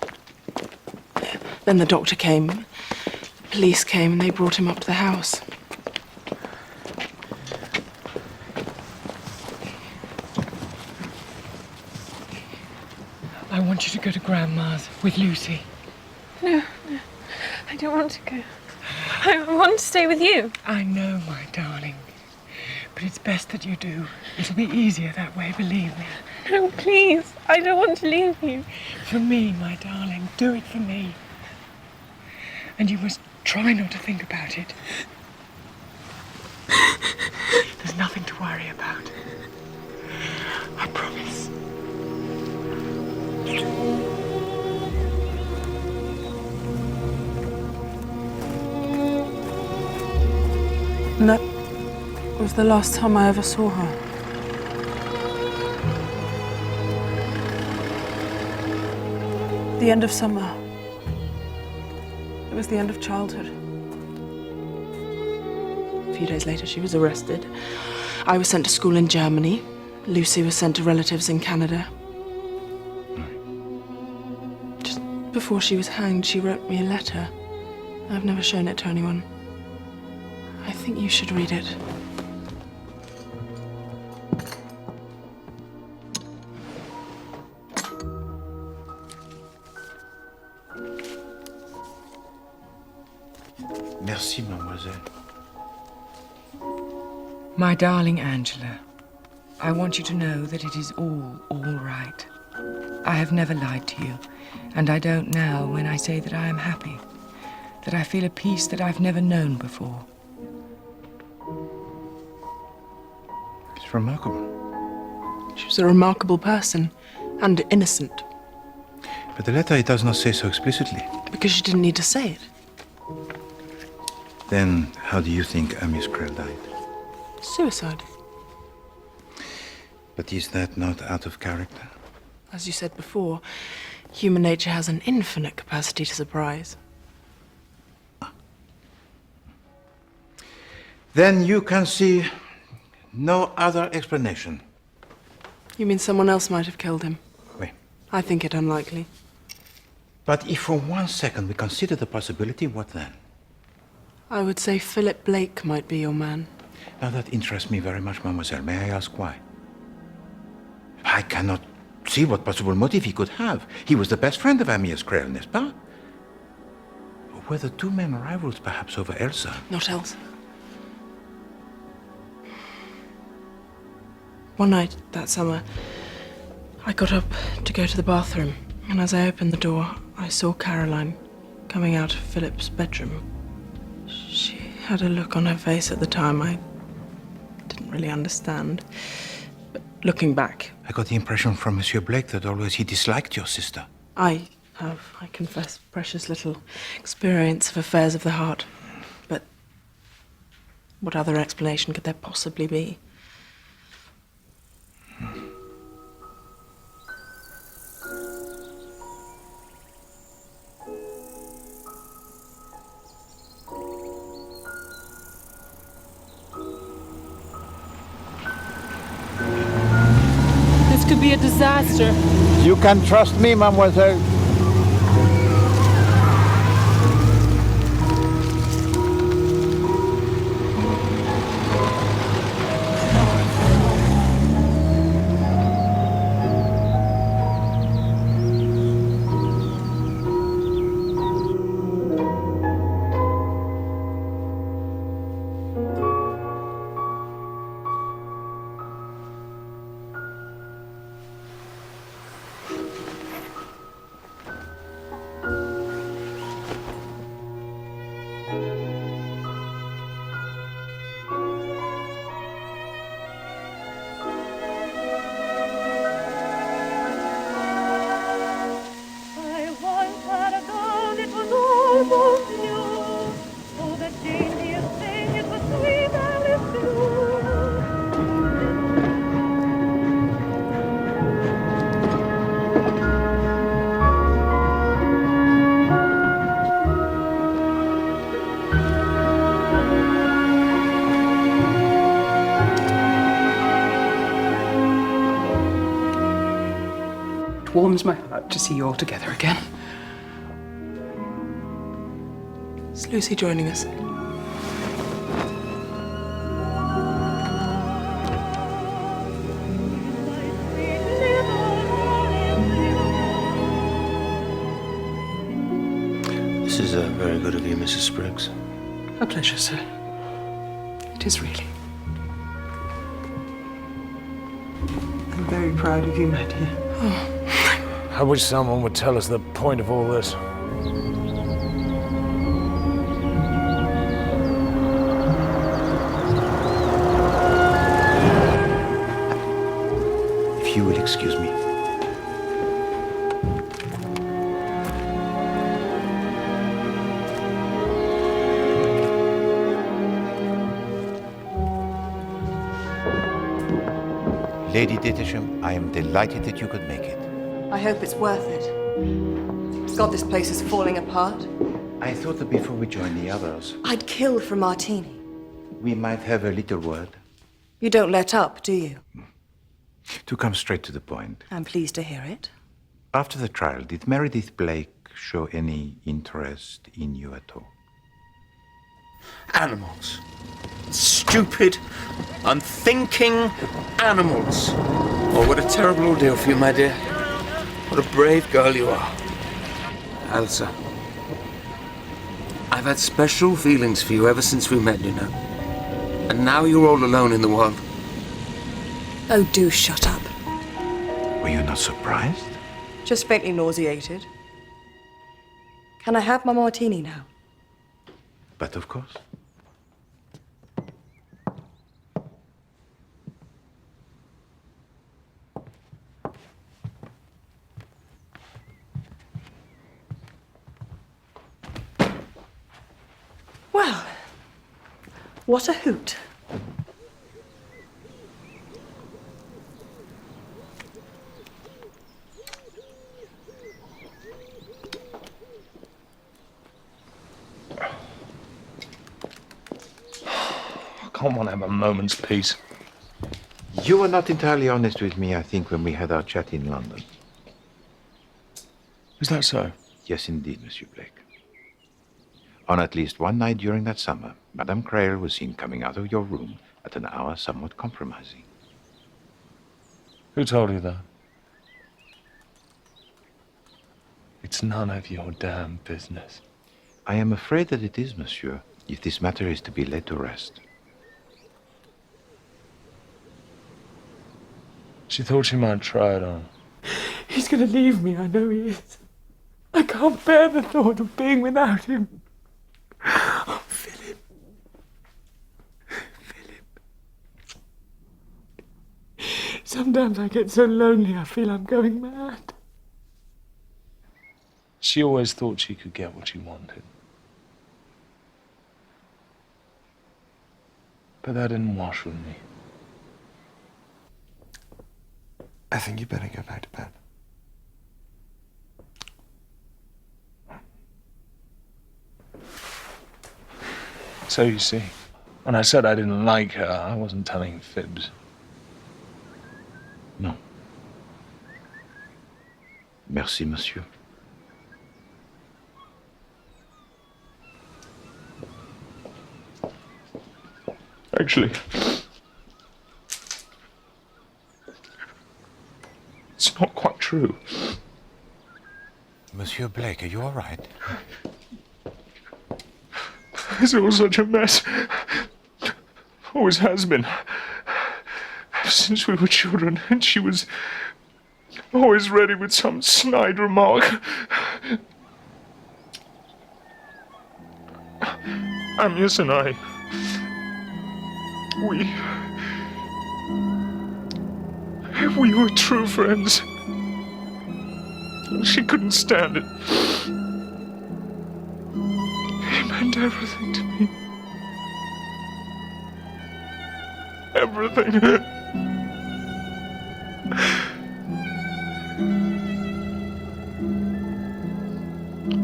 Then the doctor came, the police came, and they brought him up to the house. I want you to go to Grandma's with Lucy. No, I don't want to go. I want to stay with you. I know, my darling. But it's best that you do. It'll be easier that way, believe me. No, please. I don't want to leave you. For me, my darling. Do it for me. And you must try not to think about it. There's nothing to worry about. I promise. And that was the last time I ever saw her. The end of summer. It was the end of childhood. A few days later, she was arrested. I was sent to school in Germany. Lucy was sent to relatives in Canada. Just before she was hanged, she wrote me a letter. I've never shown it to anyone. I think you should read it. Merci, mademoiselle. My darling Angela, I want you to know that it is all right. I have never lied to you, and I don't now when I say that I am happy, that I feel a peace that I've never known before. It's remarkable. She was a remarkable person, and innocent. But the letter, it does not say so explicitly. Because she didn't need to say it. Then, how do you think Amyas Krell died? Suicide. But is that not out of character? As you said before, human nature has an infinite capacity to surprise. Then you can see no other explanation. You mean someone else might have killed him? Oui. I think it unlikely. But if for 1 second we consider the possibility, what then? I would say Philip Blake might be your man. Now that interests me very much, mademoiselle. May I ask why? I cannot see what possible motive he could have. He was the best friend of Amias Creel, n'est-ce pas? Were the two men rivals perhaps over Elsa? Not Elsa. One night that summer, I got up to go to the bathroom, and as I opened the door, I saw Caroline coming out of Philip's bedroom. She had a look on her face at the time I didn't really understand. But looking back, I got the impression from Monsieur Blake that always he disliked your sister. I have, I confess, precious little experience of affairs of the heart. But what other explanation could there possibly be? This could be a disaster. You can trust me, mademoiselle. It warms my heart to see you all together again. Is Lucy joining us? This is very good of you, Mrs. Spriggs. A pleasure, sir. It is really. I'm very proud of you, my dear. I wish someone would tell us the point of all this. If you will excuse me. Lady Dittersham, I am delighted that you could make it. I hope it's worth it. God, this place is falling apart. I thought that before we join the others, I'd kill for martini. we might have a little word. You don't let up, do you? To come straight to the point. I'm pleased to hear it. After the trial, did Meredith Blake show any interest in you at all? Animals. Stupid, unthinking animals. Oh, what a terrible ordeal for you, my dear. What a brave girl you are. Elsa, I've had special feelings for you ever since we met, you know. And now you're all alone in the world. Oh, do shut up. Were you not surprised? Just faintly nauseated. Can I have my martini now? But of course. Well, what a hoot. can't want to have a moment's peace. You were not entirely honest with me, I think, when we had our chat in London. Is that so? Yes, indeed, Monsieur Blake. On at least one night during that summer, Madame Crail was seen coming out of your room at an hour somewhat compromising. Who told you that? It's none of your damn business. I am afraid that it is, Monsieur, if this matter is to be laid to rest. She thought she might try it on. He's going to leave me, I know he is. I can't bear the thought of being without him. Oh, Philip. Sometimes I get so lonely I feel I'm going mad. She always thought she could get what she wanted. But that didn't wash with me. I think you better go back to bed. So you see, when I said I didn't like her, I wasn't telling fibs. No. Merci, Monsieur. Actually, it's not quite true. Monsieur Blake, are you all right? It's all such a mess. Always has been. Since we were children, and she was always ready with some snide remark. Amias and I, we were true friends. She couldn't stand it. He meant everything to me. Everything.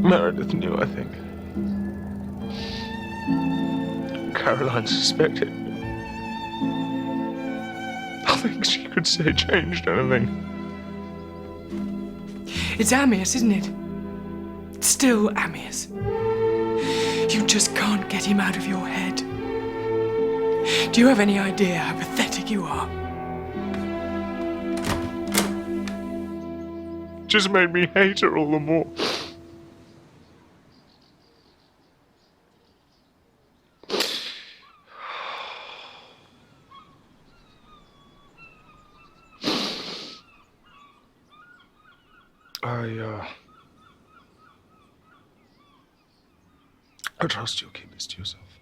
Meredith knew, I think. Caroline suspected. Nothing she could say changed anything. It's Amias, isn't it? It's still Amias. You just can't get him out of your head. Do you have any idea how pathetic you are? Just made me hate her all the more. I trust you'll keep this to yourself.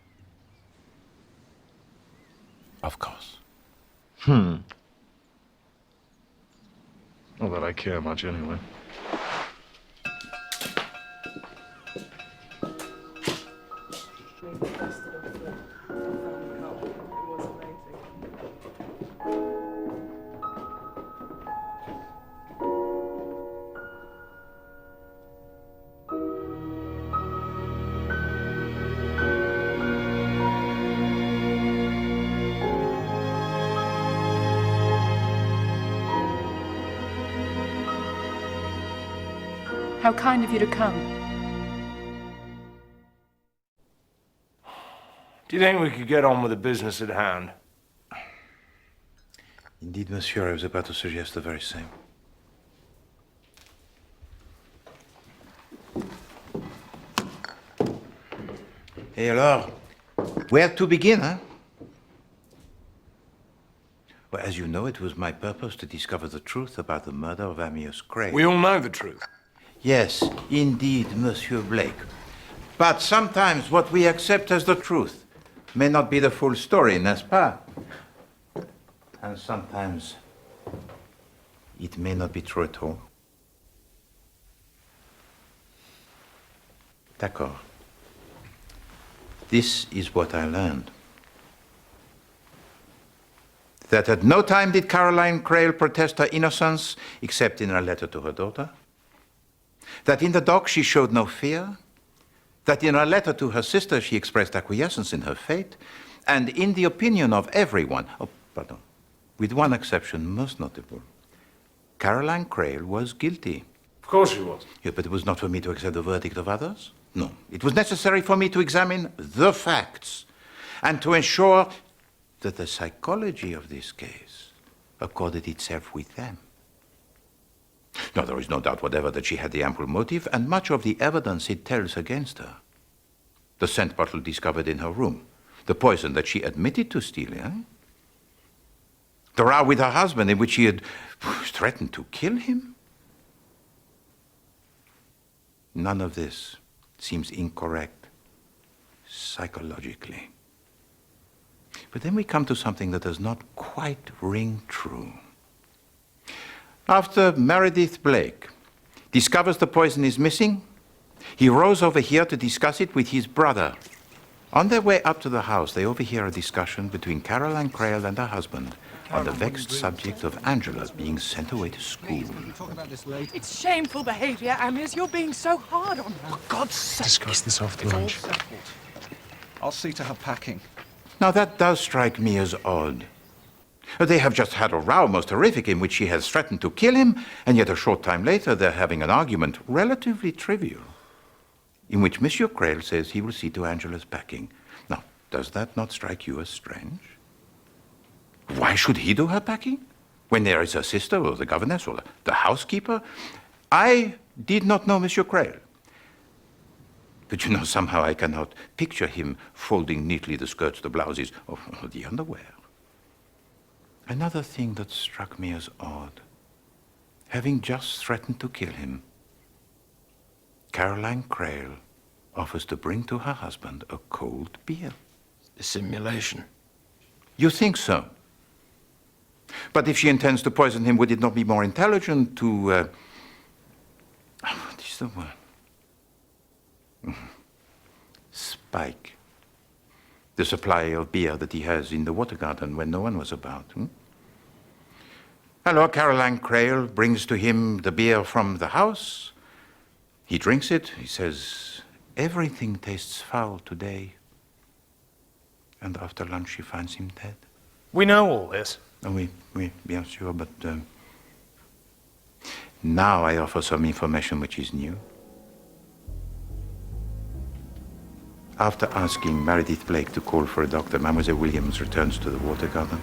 Of course. Not that I care much anyway. How kind of you to come. Do you think we could get on with the business at hand? Indeed, Monsieur, I was about to suggest the very same. Et alors, where to begin, huh? Well, as you know, it was my purpose to discover the truth about the murder of Amias Crail. We all know the truth. Yes, indeed, Monsieur Blake. But sometimes what we accept as the truth may not be the full story, n'est-ce pas? And sometimes it may not be true at all. D'accord. This is what I learned. That at no time did Caroline Crail protest her innocence, except in a letter to her daughter. That in the dock she showed no fear. That in her letter to her sister she expressed acquiescence in her fate. and in the opinion of everyone, with one exception most notable, Caroline Crail was guilty. Of course she was. Yeah, but it was not for me to accept the verdict of others. No, it was necessary for me to examine the facts and to ensure that the psychology of this case accorded itself with them. Now, there is no doubt whatever that she had the ample motive, and much of the evidence it tells against her. The scent bottle discovered in her room, the poison that she admitted to stealing, the row with her husband in which she had threatened to kill him. None of this seems incorrect psychologically. But then we come to something that does not quite ring true. After Meredith Blake discovers the poison is missing, he rows over here to discuss it with his brother. On their way up to the house, they overhear a discussion between Caroline Crail and her husband on the vexed subject of Angela being sent away to school. It's shameful behaviour, Amias. You're being so hard on her. For God's sake. Discuss this after lunch. I'll see to her packing. Now that does strike me as odd. They have just had a row most horrific in which she has threatened to kill him, and yet a short time later they're having an argument, relatively trivial, in which Monsieur Crail says he will see to Angela's packing. Now, does that not strike you as strange? Why should he do her packing? When there is her sister, or the governess, or the housekeeper? I did not know Monsieur Crail. But you know, somehow I cannot picture him folding neatly the skirts, the blouses, or the underwear. Another thing that struck me as odd, having just threatened to kill him, Caroline Crail offers to bring to her husband a cold beer. A simulation. You think so? But if she intends to poison him, would it not be more intelligent to... what is the word? Spike the supply of beer that he has in the water garden when no one was about. Hello, Caroline Crail brings to him the beer from the house. He drinks it. He says, everything tastes foul today. And after lunch, she finds him dead. We know all this. Oh, oui, bien sûr, but now I offer some information which is new. After asking Meredith Blake to call for a doctor, Mademoiselle Williams returns to the water garden.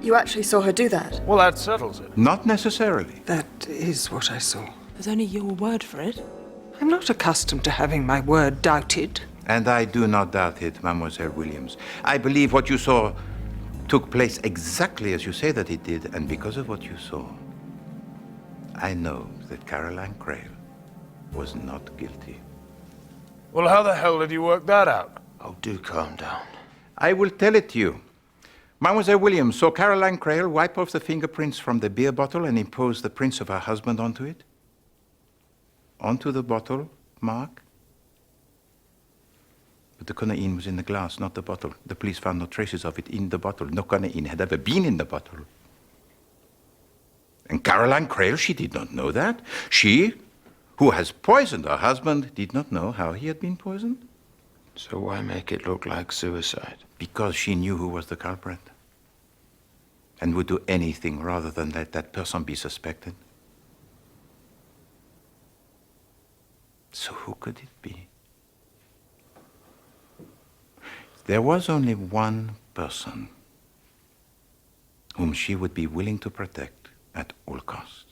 You actually saw her do that? Well, that settles it. Not necessarily. That is what I saw. There's only your word for it. I'm not accustomed to having my word doubted. And I do not doubt it, Mademoiselle Williams. I believe what you saw took place exactly as you say that it did, and because of what you saw, I know that Caroline Crail was not guilty. Well, how the hell did you work that out? Oh, do calm down. I will tell it to you. Mademoiselle Williams saw Caroline Crail wipe off the fingerprints from the beer bottle and impose the prints of her husband onto it. Onto the bottle, Mark. But the conaine was in the glass, not the bottle. The police found no traces of it in the bottle. No conaine had ever been in the bottle. And Caroline Crail, she did not know that. She, who has poisoned her husband, did not know how he had been poisoned. So why make it look like suicide? Because she knew who was the culprit. And would do anything rather than let that person be suspected. So who could it be? There was only one person whom she would be willing to protect at all costs.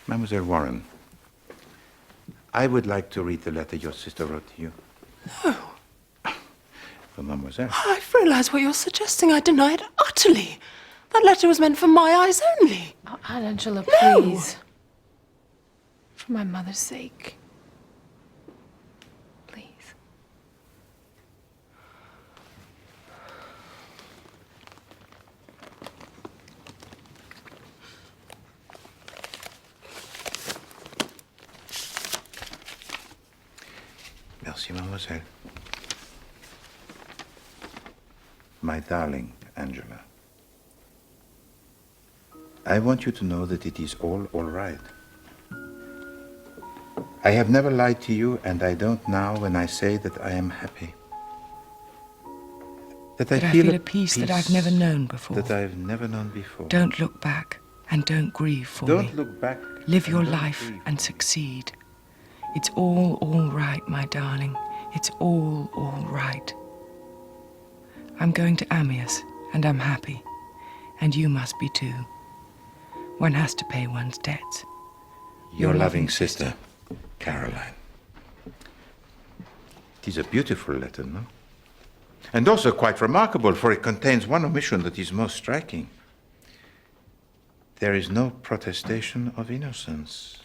Mademoiselle Warren, I would like to read the letter your sister wrote to you. No. For Mademoiselle. I've realised what you're suggesting. I deny it utterly. That letter was meant for my eyes only. Oh, Aunt Angela, please. For my mother's sake. Please. Merci, mademoiselle. My darling Angela, I want you to know that it is all right. I have never lied to you, and I don't now when I say that I am happy. That I feel a peace that I've never known before. That I've never known before. Don't look back and don't grieve for me. Don't look back. Live your life and succeed. It's all right, my darling. It's all right. I'm going to Amiens, and I'm happy. And you must be too. One has to pay one's debts. Your loving sister, Caroline. It is a beautiful letter, no? And also quite remarkable, for it contains one omission that is most striking. There is no protestation of innocence.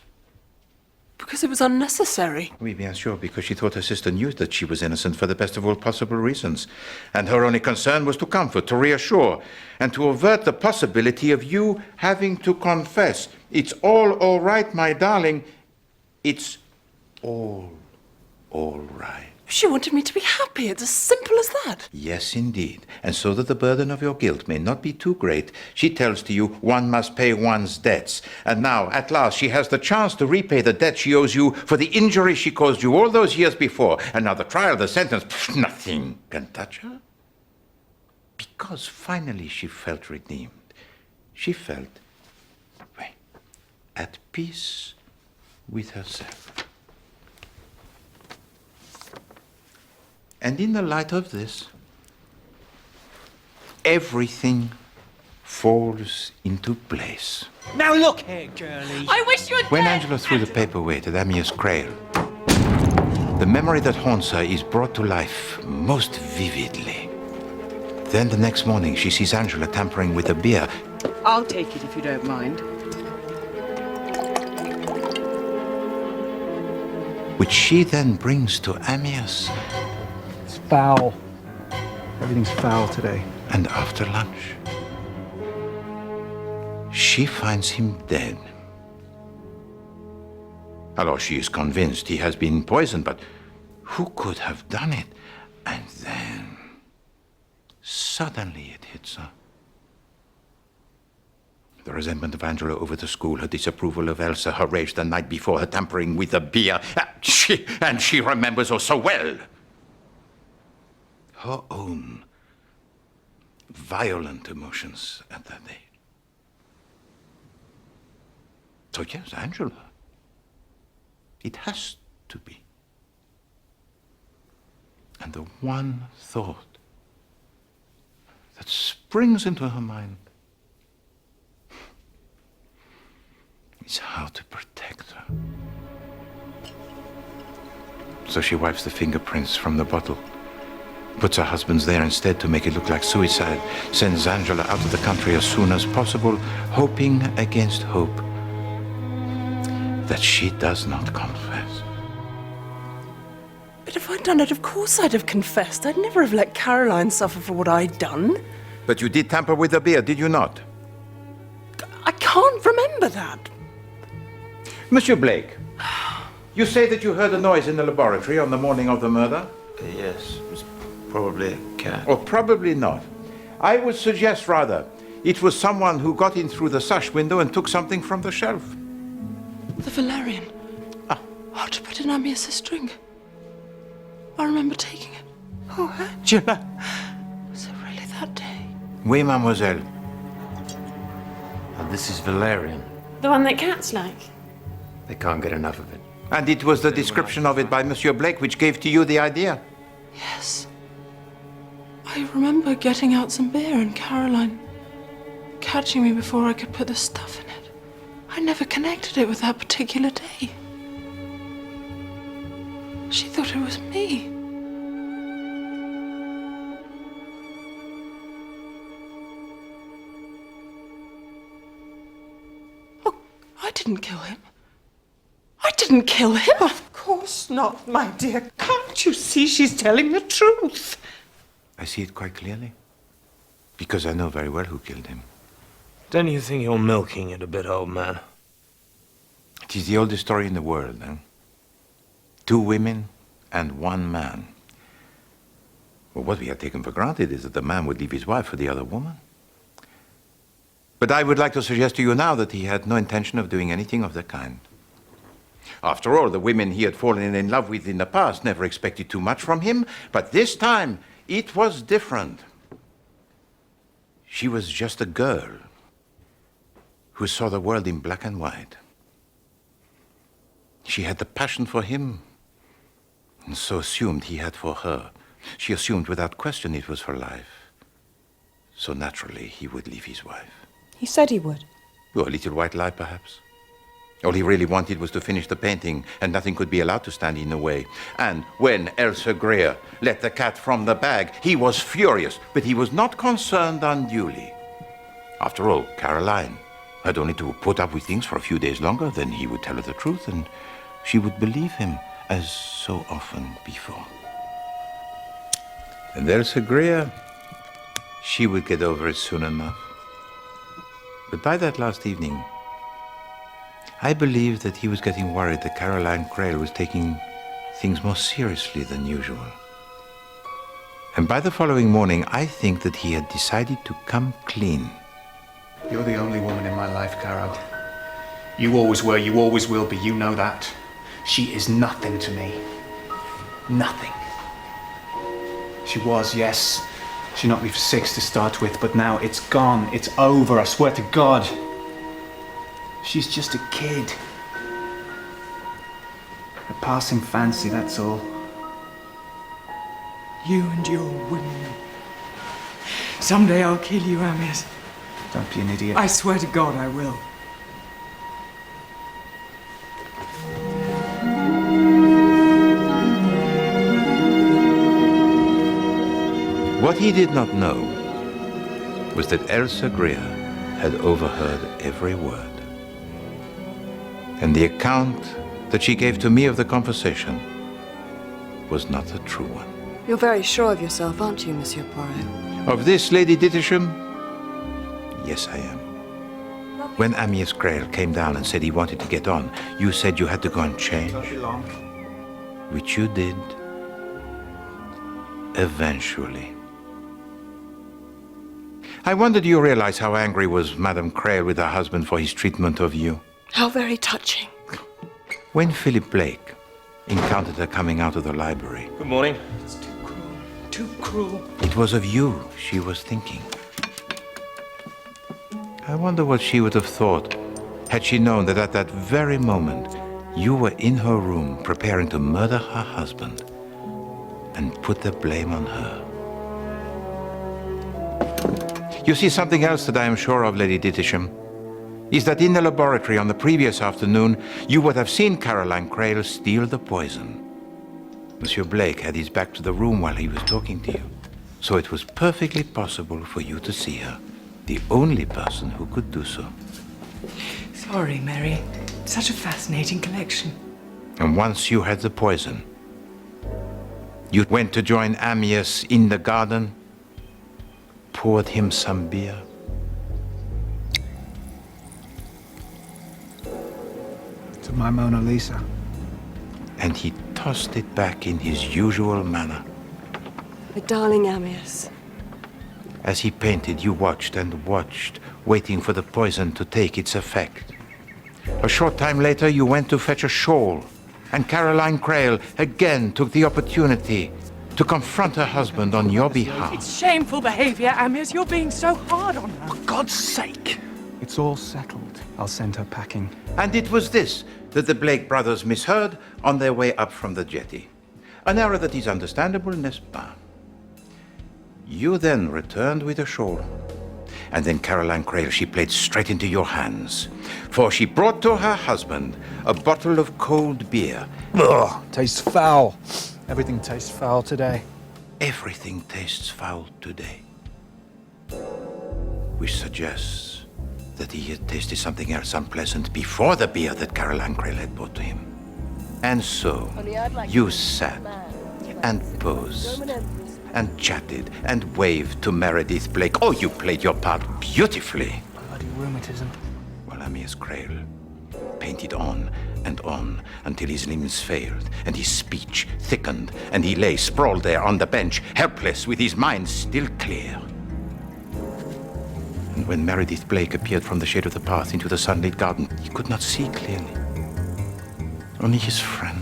Because it was unnecessary. Oui, bien sûr, because she thought her sister knew that she was innocent for the best of all possible reasons. And her only concern was to comfort, to reassure, and to avert the possibility of you having to confess. It's all right, my darling. It's all right. She wanted me to be happy. It's as simple as that. Yes, indeed. And so that the burden of your guilt may not be too great, she tells to you one must pay one's debts. And now, at last, she has the chance to repay the debt she owes you for the injury she caused you all those years before. And now the trial, the sentence, nothing can touch her. Because finally she felt redeemed. She felt, at peace with herself. And in the light of this, everything falls into place. Now look here, girlie. I wish you had When Angela threw the paperweight at Amiens' cradle, the memory that haunts her is brought to life most vividly. Then the next morning, she sees Angela tampering with a beer. I'll take it if you don't mind. Which she then brings to Amiens. Foul. Everything's foul today. And after lunch, she finds him dead. Alors, she is convinced he has been poisoned, but who could have done it? And then, suddenly it hits her. The resentment of Angela over the school, her disapproval of Elsa, her rage the night before, her tampering with a beer. And she remembers, oh, so well, her own violent emotions at that age. So yes, Angela. It has to be. And the one thought that springs into her mind is how to protect her. So she wipes the fingerprints from the bottle, puts her husband's there instead to make it look like suicide, sends Angela out of the country as soon as possible, hoping against hope that she does not confess. But if I'd done it, of course I'd have confessed. I'd never have let Caroline suffer for what I'd done. But you did tamper with the beer, did you not? I can't remember that. Monsieur Blake, you say that you heard a noise in the laboratory on the morning of the murder? Yes, it was probably a cat. Or probably not. I would suggest rather it was someone who got in through the sash window and took something from the shelf. The valerian. Oh, to put in Amiens' drink. I remember taking it. Oh, Angela. Was it really that day? Oui, mademoiselle. And this is valerian. The one that cats like. They can't get enough of it. And it was the description of it by Monsieur Blake which gave to you the idea? Yes. I remember getting out some beer and Caroline catching me before I could put the stuff in it. I never connected it with that particular day. She thought it was me. Oh, I didn't kill him. I didn't kill him. Of course not, my dear. Can't you see she's telling the truth? I see it quite clearly. Because I know very well who killed him. Don't you think you're milking it a bit, old man? It is the oldest story in the world, eh? 2 women and 1 man. Well, what we had taken for granted is that the man would leave his wife for the other woman. But I would like to suggest to you now that he had no intention of doing anything of the kind. After all, the women he had fallen in love with in the past never expected too much from him, but this time it was different. She was just a girl who saw the world in black and white. She had the passion for him, and so assumed he had for her. She assumed without question it was her life. So naturally he would leave his wife. He said he would. Oh, a little white lie, perhaps. All he really wanted was to finish the painting, and nothing could be allowed to stand in the way. And when Elsa Greer let the cat from the bag, he was furious, but he was not concerned unduly. After all, Caroline had only to put up with things for a few days longer, then he would tell her the truth, and she would believe him, as so often before. And Elsa Greer, she would get over it soon enough. But by that last evening, I believed that he was getting worried that Caroline Crail was taking things more seriously than usual. And by the following morning, I think that he had decided to come clean. You're the only woman in my life, Caro. You always were, you always will be, you know that. She is nothing to me. Nothing. She was, yes. She knocked me for 6 to start with, but now it's gone. It's over, I swear to God. She's just a kid. A passing fancy, that's all. You and your women. Someday I'll kill you, Amias. Don't be an idiot. I swear to God I will. What he did not know was that Elsa Greer had overheard every word. And the account that she gave to me of the conversation was not a true one. You're very sure of yourself, aren't you, Monsieur Poirot? Of this, Lady Dittisham? Yes, I am. When Amias Grail came down and said he wanted to get on, you said you had to go and change. Not be long. Which you did. Eventually. I wonder, do you realize how angry was Madame Crail with her husband for his treatment of you? How very touching. When Philip Blake encountered her coming out of the library, Good morning. It's too cruel. Too cruel. it was of you she was thinking. I wonder what she would have thought had she known that at that very moment you were in her room preparing to murder her husband and put the blame on her. You see, something else that I am sure of, Lady Dittisham, is that in the laboratory on the previous afternoon, you would have seen Caroline Crail steal the poison. Monsieur Blake had his back to the room while he was talking to you, so it was perfectly possible for you to see her, the only person who could do so. Sorry, Mary. Such a fascinating collection. And once you had the poison, you went to join Amias in the garden, poured him some beer. To my Mona Lisa. And he tossed it back in his usual manner. My darling Amias. As he painted, you watched and watched, waiting for the poison to take its effect. A short time later, you went to fetch a shawl, and Caroline Crail again took the opportunity to confront her husband on your behalf. It's shameful behavior, Amias. You're being so hard on her. For God's sake! It's all settled. I'll send her packing. And it was this that the Blake brothers misheard on their way up from the jetty. An error that is understandable, n'est-ce pas? You then returned with a shawl. And then Caroline Crail, she played straight into your hands. For she brought to her husband a bottle of cold beer. Ugh, tastes foul. Everything tastes foul today. Everything tastes foul today. Which suggests that he had tasted something else unpleasant before the beer that Caroline Crail had brought to him. And so, you sat and posed and chatted and waved to Meredith Blake. Oh, you played your part beautifully. Bloody rheumatism. While Amias Crail painted on until his limbs failed and his speech thickened and he lay sprawled there on the bench, helpless with his mind still clear. And When Meredith Blake appeared from the shade of the path into the sunlit garden, he could not see clearly. Only his friend,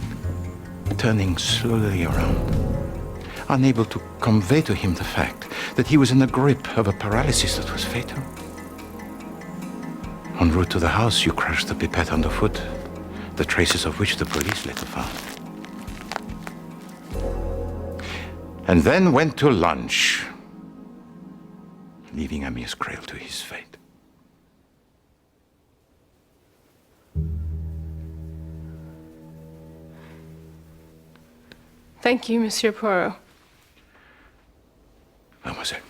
turning slowly around, unable to convey to him the fact that he was in the grip of a paralysis that was fatal. En route to the house, you crushed the pipette underfoot, the traces of which the police later found. And then went to lunch, leaving Amyas Crale to his fate. Thank you, Monsieur Poirot. Mademoiselle.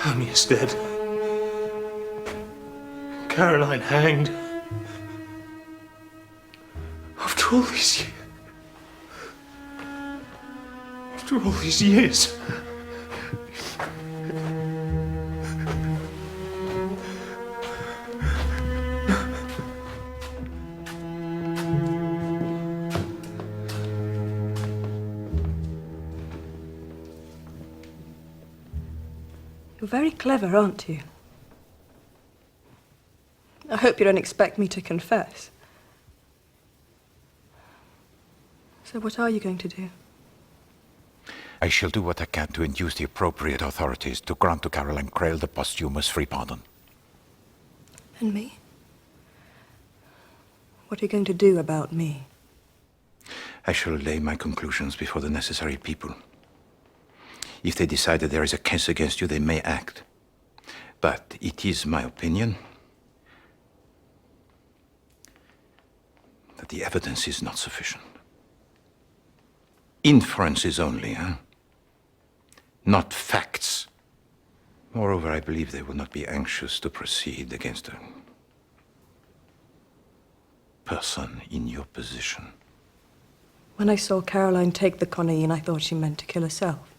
Amyas dead. Caroline hanged. After all these years. After all these years. You're very clever, aren't you? I hope you don't expect me to confess. So what are you going to do? I shall do what I can to induce the appropriate authorities to grant to Caroline Crale the posthumous free pardon. And me? What are you going to do about me? I shall lay my conclusions before the necessary people. If they decide that there is a case against you, they may act. But it is my opinion that the evidence is not sufficient. Inferences only, huh? Not facts. Moreover, I believe they will not be anxious to proceed against a person in your position. When I saw Caroline take the conaine, I thought she meant to kill herself.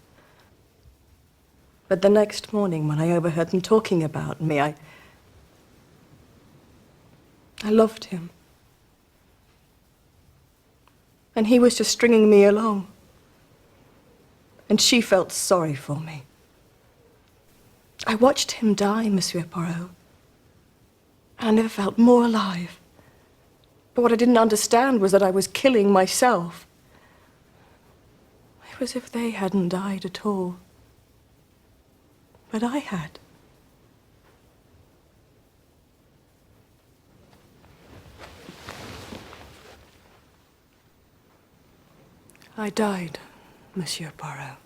But the next morning, when I overheard them talking about me, I loved him. And he was just stringing me along. And she felt sorry for me. I watched him die, Monsieur Poirot. And I never felt more alive. But what I didn't understand was that I was killing myself. It was as if they hadn't died at all. But I had. I died, Monsieur Poirot.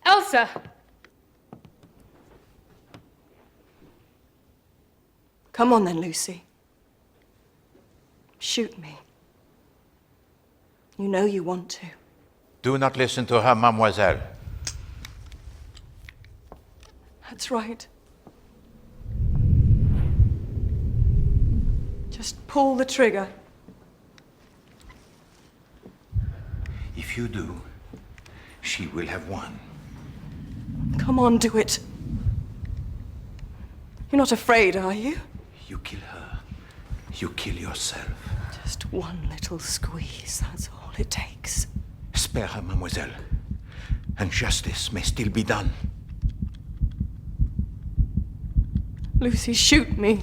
Elsa! Come on then, Lucy. Shoot me. You know you want to. Do not listen to her, mademoiselle. That's right. Just pull the trigger. If you do, she will have won. Come on, do it. You're not afraid, are you? You kill her. You kill yourself. Just one little squeeze, that's all it takes. Spare her, mademoiselle, and justice may still be done. Lucy, shoot me.